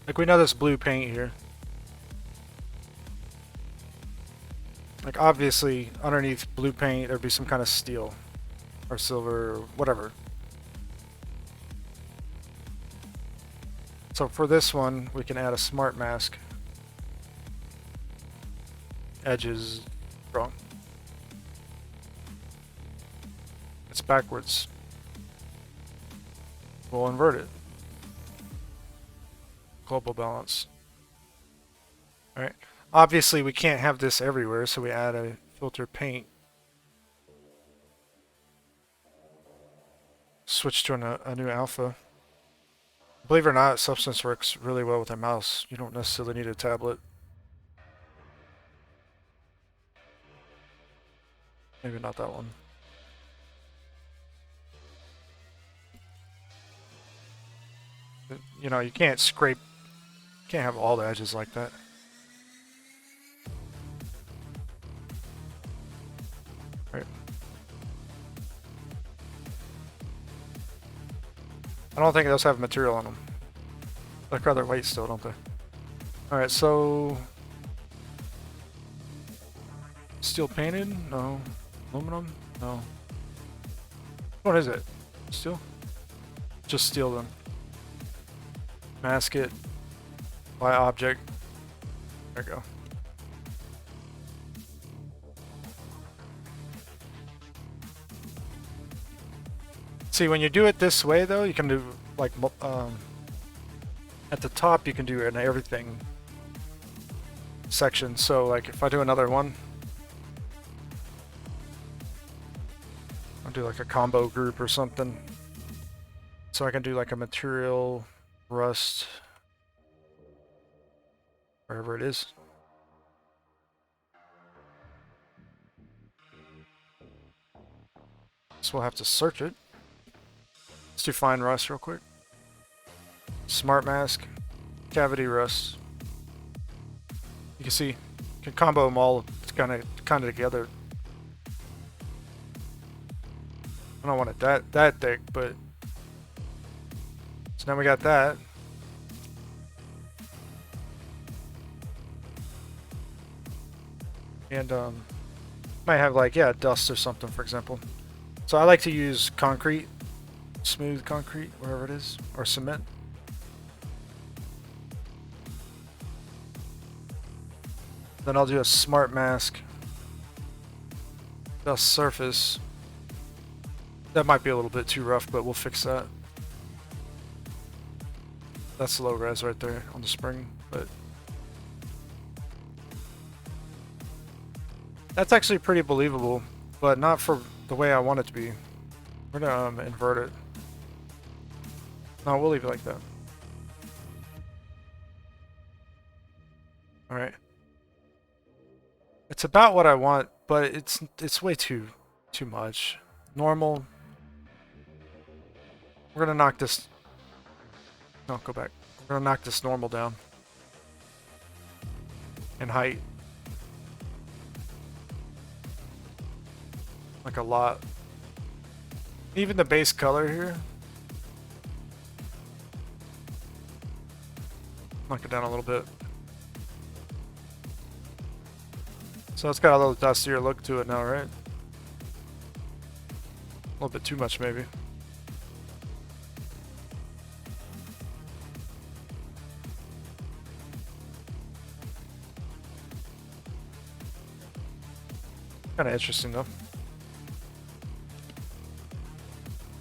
like, we know this blue paint here. Like, obviously, underneath blue paint, there'd be some kind of steel or silver or whatever. So for this one, we can add a smart mask. Edges wrong. It's backwards. We'll invert it. Global balance. Alright. Obviously, we can't have this everywhere, so we add a filter paint. Switch to a new alpha. Believe it or not, Substance works really well with a mouse. You don't necessarily need a tablet. Maybe not that one. You know, you can't scrape, can't have all the edges like that. Right. I don't think those have material on them. They're rather white still, don't they? Alright, so... Steel painted? No. Aluminum? No. What is it? Steel? Just steel then. Mask it. By object. There we go. See, when you do it this way though, you can do like at the top you can do an everything section. So like if I do another one, I'll do like a combo group or something. So I can do like a material, rust, wherever it is. So we'll have to search it. Let's do fine rust real quick. Smart mask, cavity rust. You can see, you can combo them all kind of together. I don't want it that thick, but so now we got that. And might have like, yeah, dust or something, for example. So I like to use concrete, smooth concrete, wherever it is, or cement. Then I'll do a smart mask, dust surface. That might be a little bit too rough, but we'll fix that. That's low res right there on the spring, but that's actually pretty believable, but not for the way I want it to be. We're gonna invert it. No, we'll leave it like that. Alright. It's about what I want, but it's way too much. normal. We're gonna knock this. No, go back. We're gonna knock this normal down in height. Like a lot. Even the base color here. Knock it down a little bit. So it's got a little dustier look to it now, right? A little bit too much, maybe. Kind of interesting, though.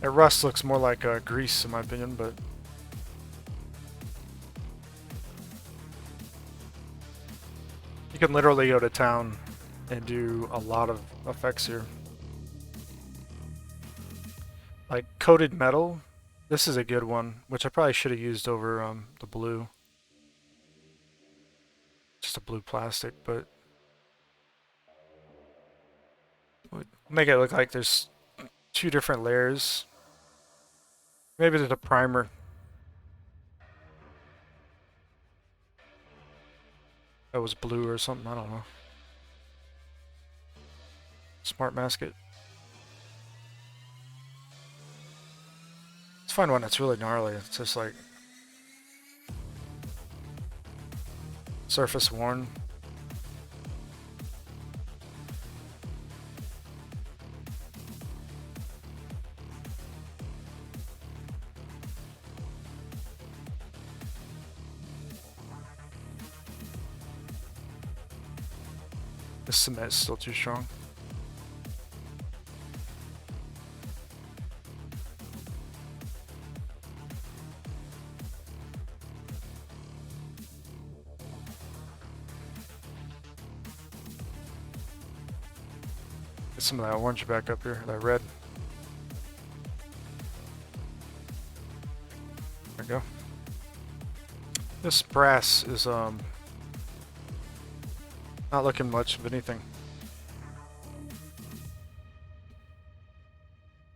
That rust looks more like grease, in my opinion, but... You can literally go to town and do a lot of effects here. Like coated metal, this is a good one, which I probably should have used over the blue. Just a blue plastic, but make it look like there's two different layers. Maybe there's a primer. That was blue or something, I don't know. Smart mask it. Let's find one that's really gnarly. It's just like surface worn. The cement is still too strong. Get some of that orange back up here, that red. There we go. This brass is not looking much of anything.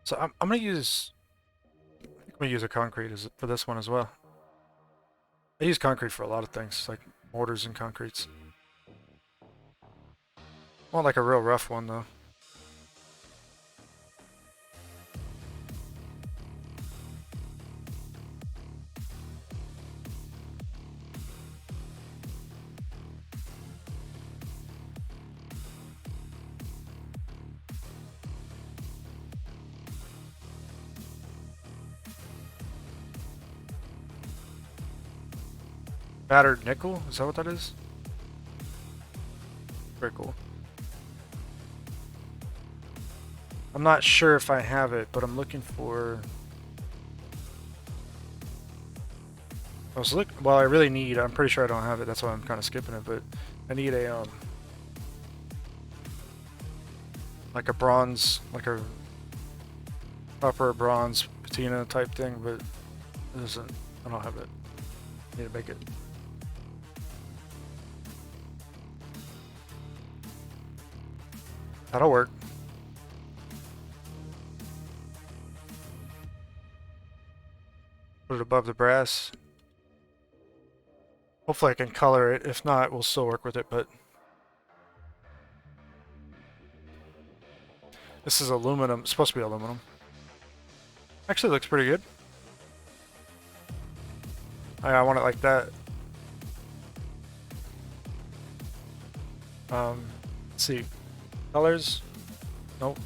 So I'm gonna use a concrete for this one as well. I use concrete for a lot of things, like mortars and concretes. I want like a real rough one though. Battered nickel? Is that what that is? Very cool. I'm not sure if I have it, but I'm looking for... Well, I really need... I'm pretty sure I don't have it, that's why I'm kind of skipping it, but I need a, like a bronze, like a upper bronze patina type thing, but it isn't... I don't have it. I need to make it. That'll work. Put it above the brass. Hopefully I can color it. If not, we'll still work with it, but... This is aluminum. It's supposed to be aluminum. Actually looks pretty good. I want it like that. Let's see. Colors? Nope.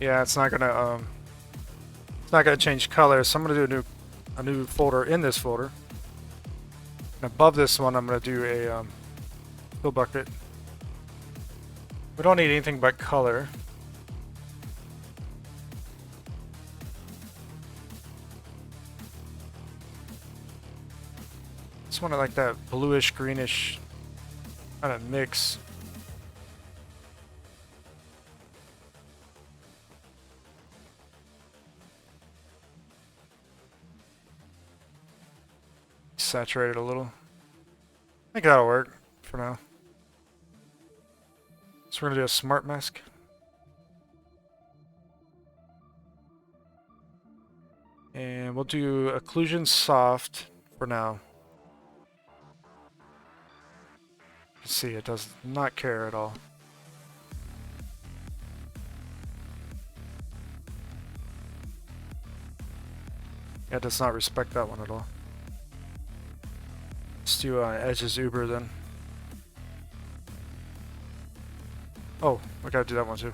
Yeah, it's not gonna change colors. So I'm gonna do a new folder in this folder. And above this one, I'm gonna do a fill bucket. We don't need anything but color. Just want to like that bluish greenish kind of mix. saturate it a little. I think that'll work for now. So we're gonna do a smart mask. And we'll do occlusion soft for now. You see, it does not care at all. Yeah, it does not respect that one at all. Let's do edges Uber then. Oh, we gotta do that one too.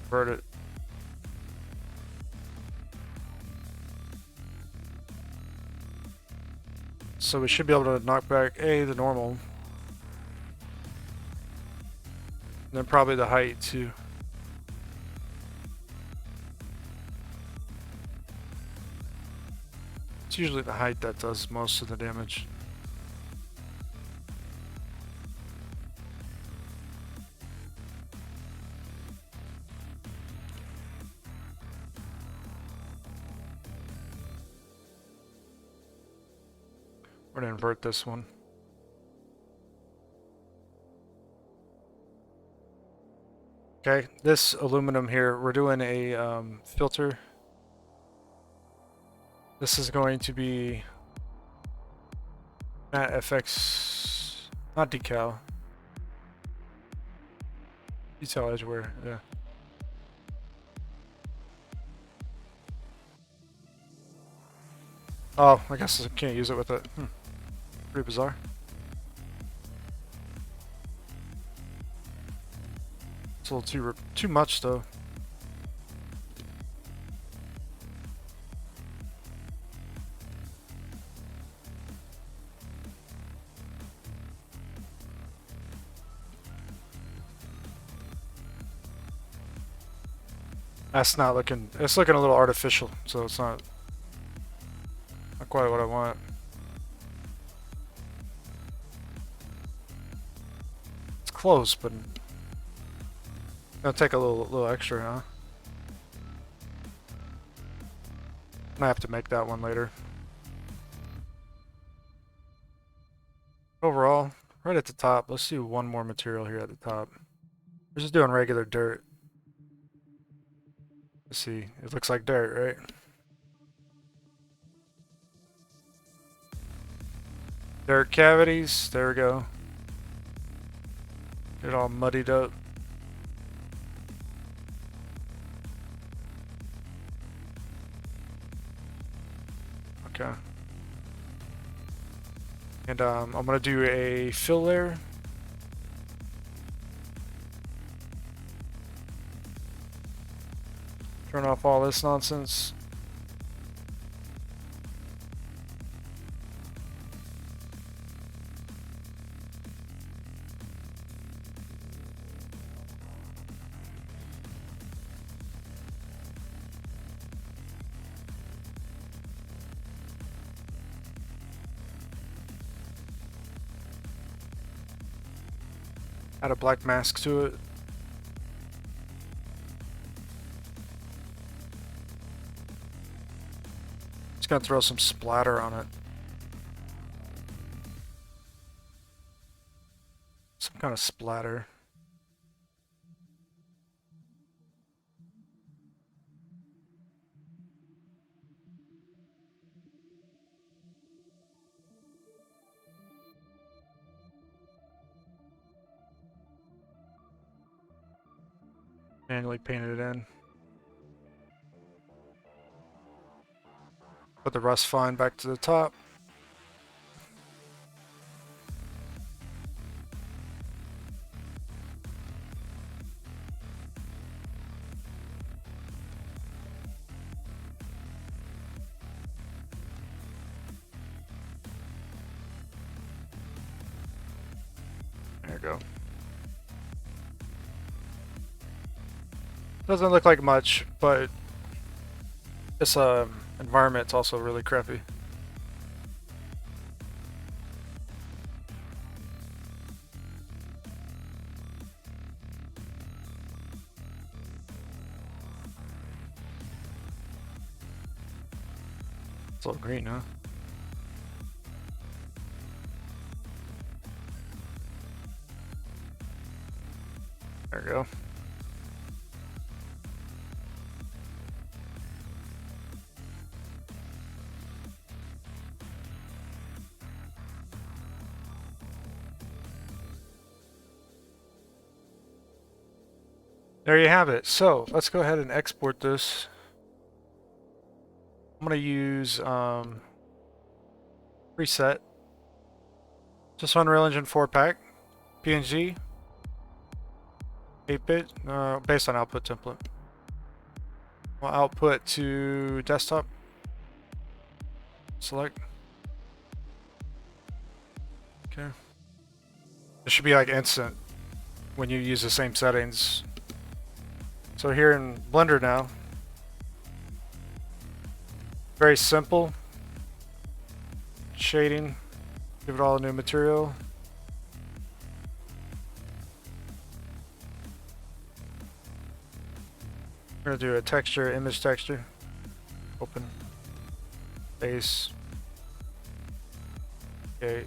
Invert it. So we should be able to knock back the normal. And then probably the height too. It's usually the height that does most of the damage. We're gonna invert this one. Okay, this aluminum here, we're doing a filter. This is going to be matte FX, not decal. Detail edgeware, yeah. Oh, I guess I can't use it with it. Pretty bizarre. It's a little too much though. That's not looking, it's looking a little artificial, so it's not quite what I want. It's close, but it'll take a little extra, huh? I might have to make that one later. Overall, right at the top, let's do one more material here at the top. We're just doing regular dirt. Let's see, it looks like dirt, right? Dirt cavities, there we go. Get it all muddied up. Okay. And I'm gonna do a fill layer. Turn off all this nonsense. Add a black mask to it. Just gonna throw some splatter on it. Some kind of splatter. Manually painted it in. Put the rust fine back to the top. There you go. Doesn't look like much, but this environment's also really crappy. It's all green, huh? There we go. There you have it. So let's go ahead and export this. I'm going to use preset. Just Unreal Engine 4 pack, PNG, 8-bit, based on output template. We'll output to desktop. Select. Okay. It should be like instant when you use the same settings. So here in Blender now, very simple shading. Give it all a new material. We're gonna do a texture, image texture. Open. Base. Okay.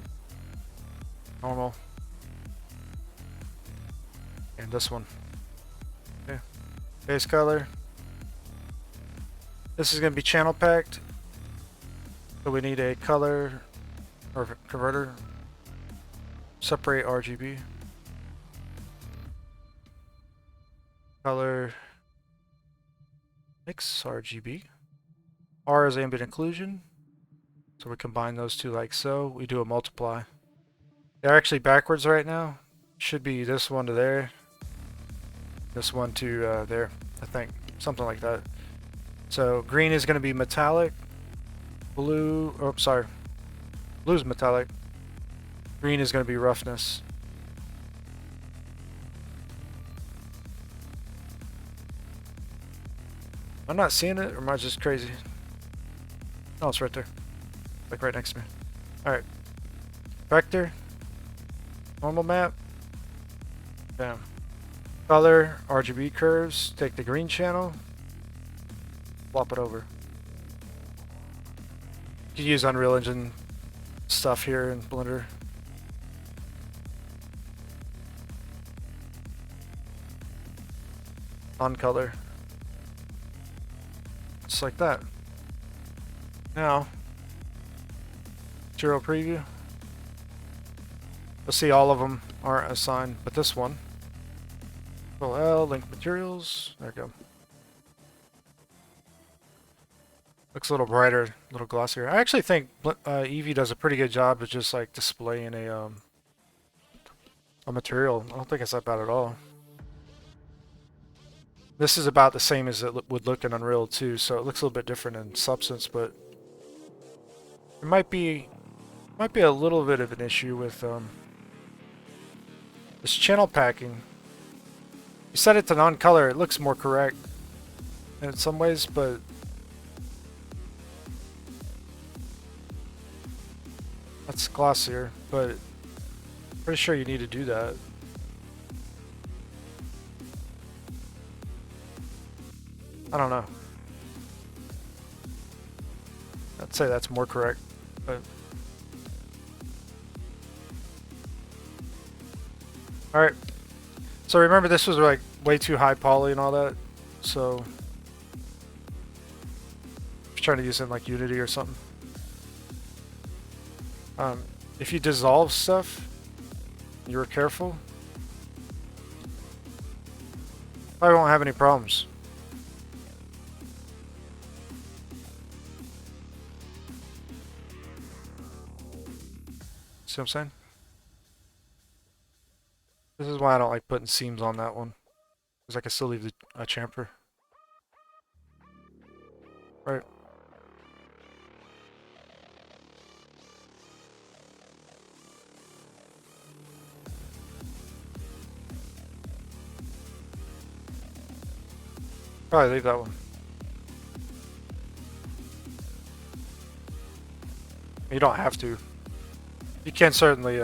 Normal. And this one. Okay. Base color. This is gonna be channel packed. So we need a color or converter. Separate RGB. Color. Mix RGB. R is ambient occlusion. So we combine those two like so. We do a multiply. They're actually backwards right now. Should be this one to there. This one to there, I think. Something like that. So green is going to be metallic. Blue, oh sorry. Blue's metallic. Green is going to be roughness. I'm not seeing it, or am I just crazy? Oh, it's right there. Like right next to me. Alright. Vector. Normal map. Bam. Color, RGB curves. Take the green channel. Flop it over. You can use Unreal Engine stuff here in Blender. On color. Just like that. Now, material preview. You'll see all of them aren't assigned, but this one. Control L, link materials. There we go. Looks a little brighter, a little glossier. I actually think Eevee does a pretty good job of just like displaying a material. I don't think it's that bad at all. This is about the same as it would look in Unreal too, so it looks a little bit different in substance, but it might be a little bit of an issue with this channel packing. You set it to non-color, it looks more correct in some ways, but that's glossier, but pretty sure you need to do that. I don't know. I'd say that's more correct, but alright. So remember, this was like way too high poly and all that, so I was trying to use it in like Unity or something. If you dissolve stuff, you were careful, probably won't have any problems. See what I'm saying? This is why I don't like putting seams on that one, because I can still leave a chamfer. Right. Probably leave that one. You don't have to. You can certainly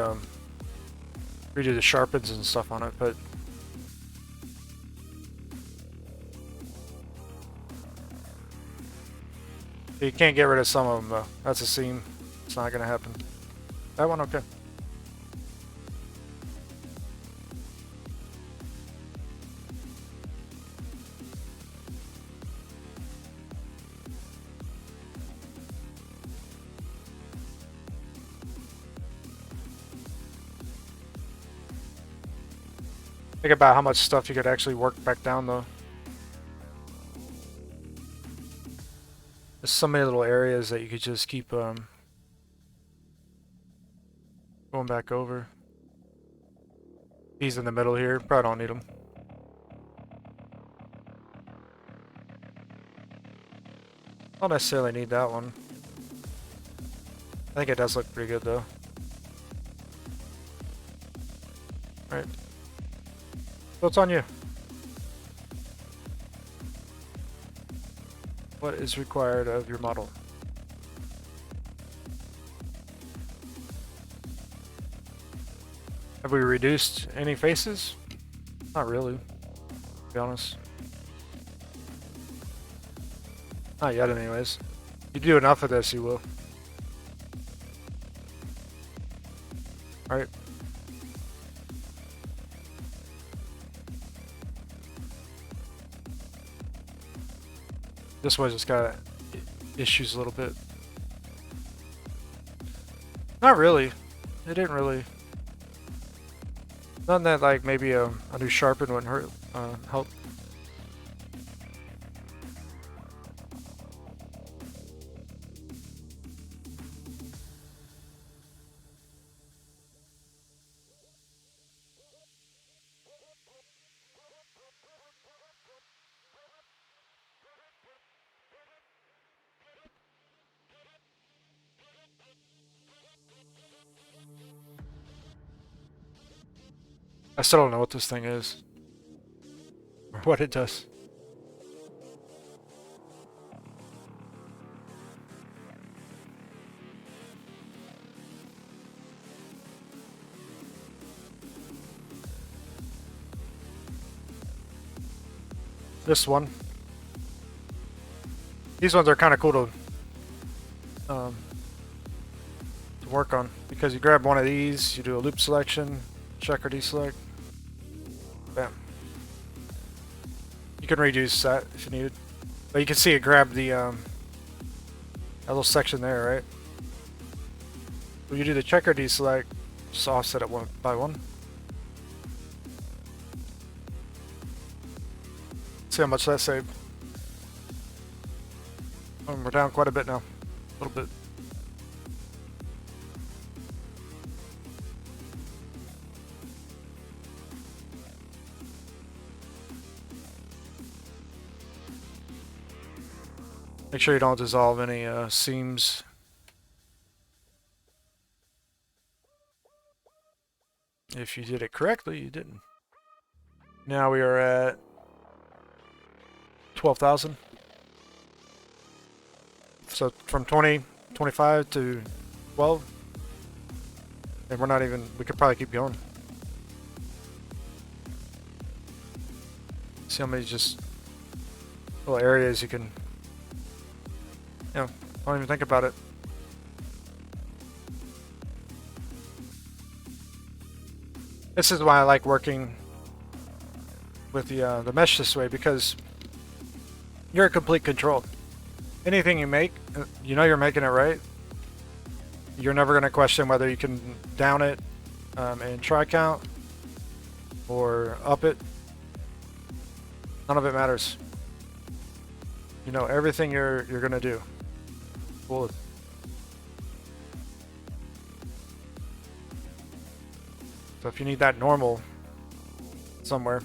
redo the sharpens and stuff on it, but You can't get rid of some of them though. That's a seam. It's not gonna happen. That one, okay. Think about how much stuff you could actually work back down though. There's so many little areas that you could just keep going back over. These in the middle here, probably don't need them. Don't necessarily need that one. I think it does look pretty good though. Alright. So it's on you. What is required of your model? Have we reduced any faces? Not really, to be honest. Not yet anyways. You do enough of this, you will. Alright. This one just got issues a little bit. Not really. It didn't really. Nothing that like maybe a new sharpen wouldn't hurt, help. I still don't know what this thing is. Or what it does. This one. These ones are kind of cool to work on, because you grab one of these, you do a loop selection, check or deselect, bam. You can reduce that if you needed, but you can see it grab the that little section there, right? When you do the check or deselect, just offset it one by one. See how much that saved. We're down quite a bit now, a little bit. Make sure you don't dissolve any seams. If you did it correctly, you didn't. Now we are at 12,000. So from 25 to 12. And we're not even, we could probably keep going. See how many just little areas you can, don't even think about it. This is why I like working with the mesh this way, because you're in complete control. Anything you make, you know you're making it right. You're never going to question whether you can down it and try count or up it. None of it matters. You know everything you're going to do. Cool. So if you need that normal somewhere,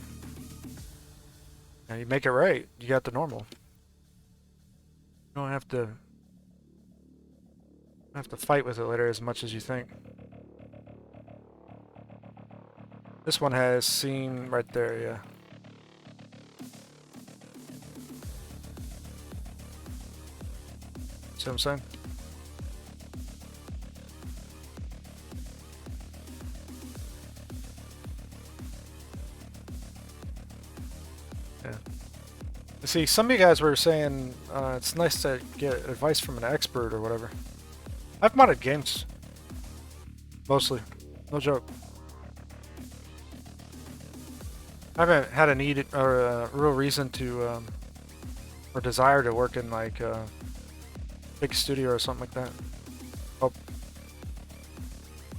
and you make it right, you got the normal. You don't have to fight with it later as much as you think. This one has seam right there, yeah. See what I'm saying? See, some of you guys were saying it's nice to get advice from an expert or whatever. I've modded games. Mostly. No joke. I haven't had a need or a real reason to, or desire to work in like a big studio or something like that. Oh.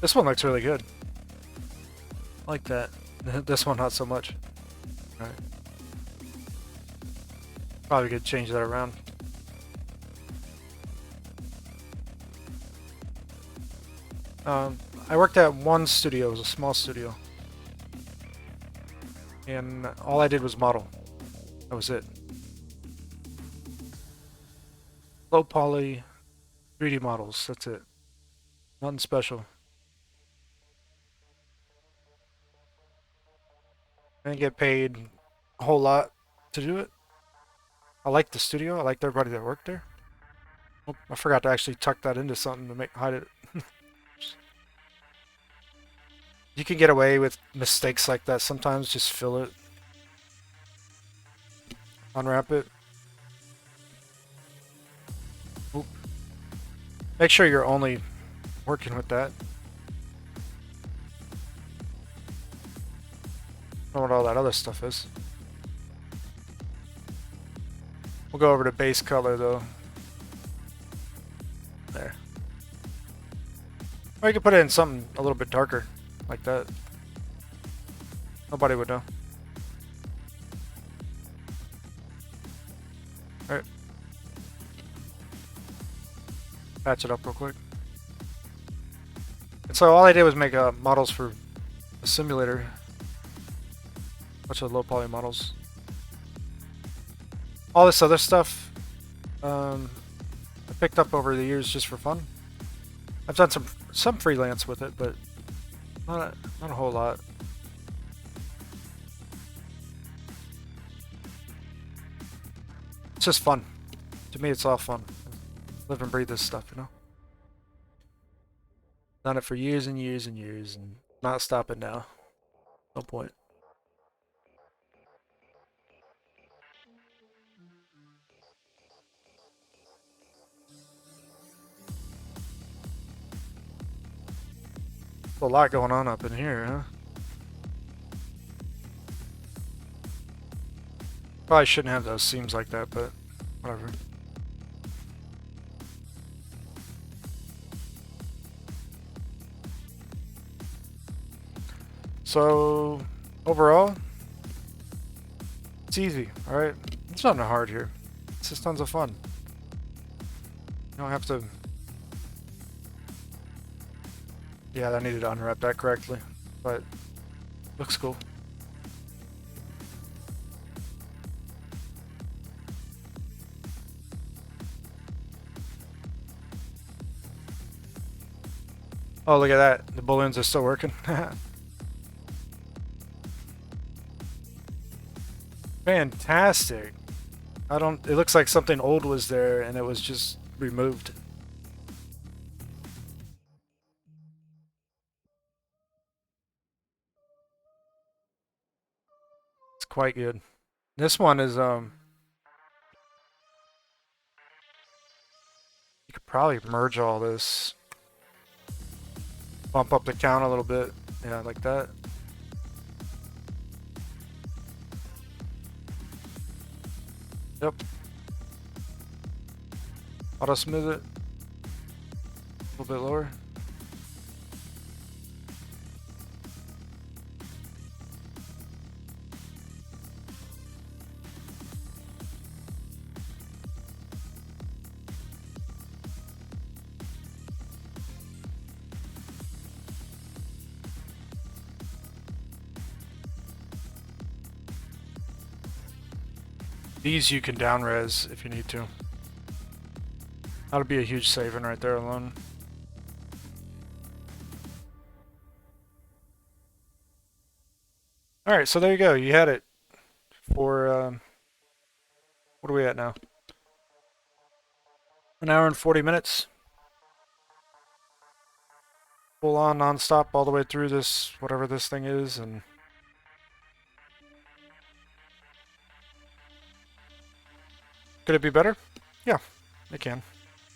This one looks really good. I like that. This one not so much. Alright. Probably could change that around. I worked at one studio. It was a small studio. And all I did was model. That was it. Low poly 3D models. That's it. Nothing special. I didn't get paid a whole lot to do it. I liked the studio. I liked everybody that worked there. Oh, I forgot to actually tuck that into something to hide it. You can get away with mistakes like that sometimes. Just fill it. Unwrap it. Oop. Make sure you're only working with that. I don't know what all that other stuff is. We'll go over to base color though. There. Or you can put it in something a little bit darker, like that. Nobody would know. Alright. Patch it up real quick. And so all I did was make models for a simulator. Bunch of low poly models. All this other stuff I picked up over the years just for fun. I've done some freelance with it, but not a whole lot. It's just fun. To me, it's all fun. Live and breathe this stuff, you know? Done it for years and years and years, and not stopping now. No point. A lot going on up in here, huh? Probably shouldn't have those seams like that, but whatever. So, overall, it's easy, alright? It's nothing hard here. It's just tons of fun. You don't have to... Yeah, I needed to unwrap that correctly, but looks cool. Oh, look at that. The balloons are still working. Fantastic. It looks like something old was there and it was just removed. It's quite good. This one is, you could probably merge all this. Bump up the count a little bit. Yeah, like that. Yep. Auto smooth it. A little bit lower. These you can down res if you need to. That'll be a huge saving right there alone. Alright, so there you go. You had it for, what are we at now? An hour and 40 minutes. Full on, non-stop, all the way through this, whatever this thing is, and Could it be better? Yeah, it can.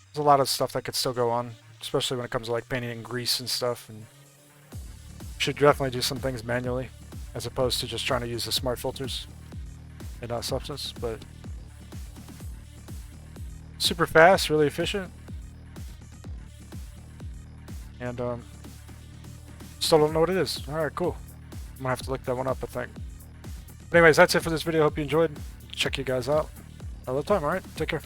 There's a lot of stuff that could still go on, especially when it comes to like painting in grease and stuff. And should definitely do some things manually, as opposed to just trying to use the smart filters in Substance. But super fast, really efficient, and still don't know what it is. All right, cool. I'm gonna have to look that one up, I think. But anyways, that's it for this video. Hope you enjoyed. Check you guys out another time. All right, take care.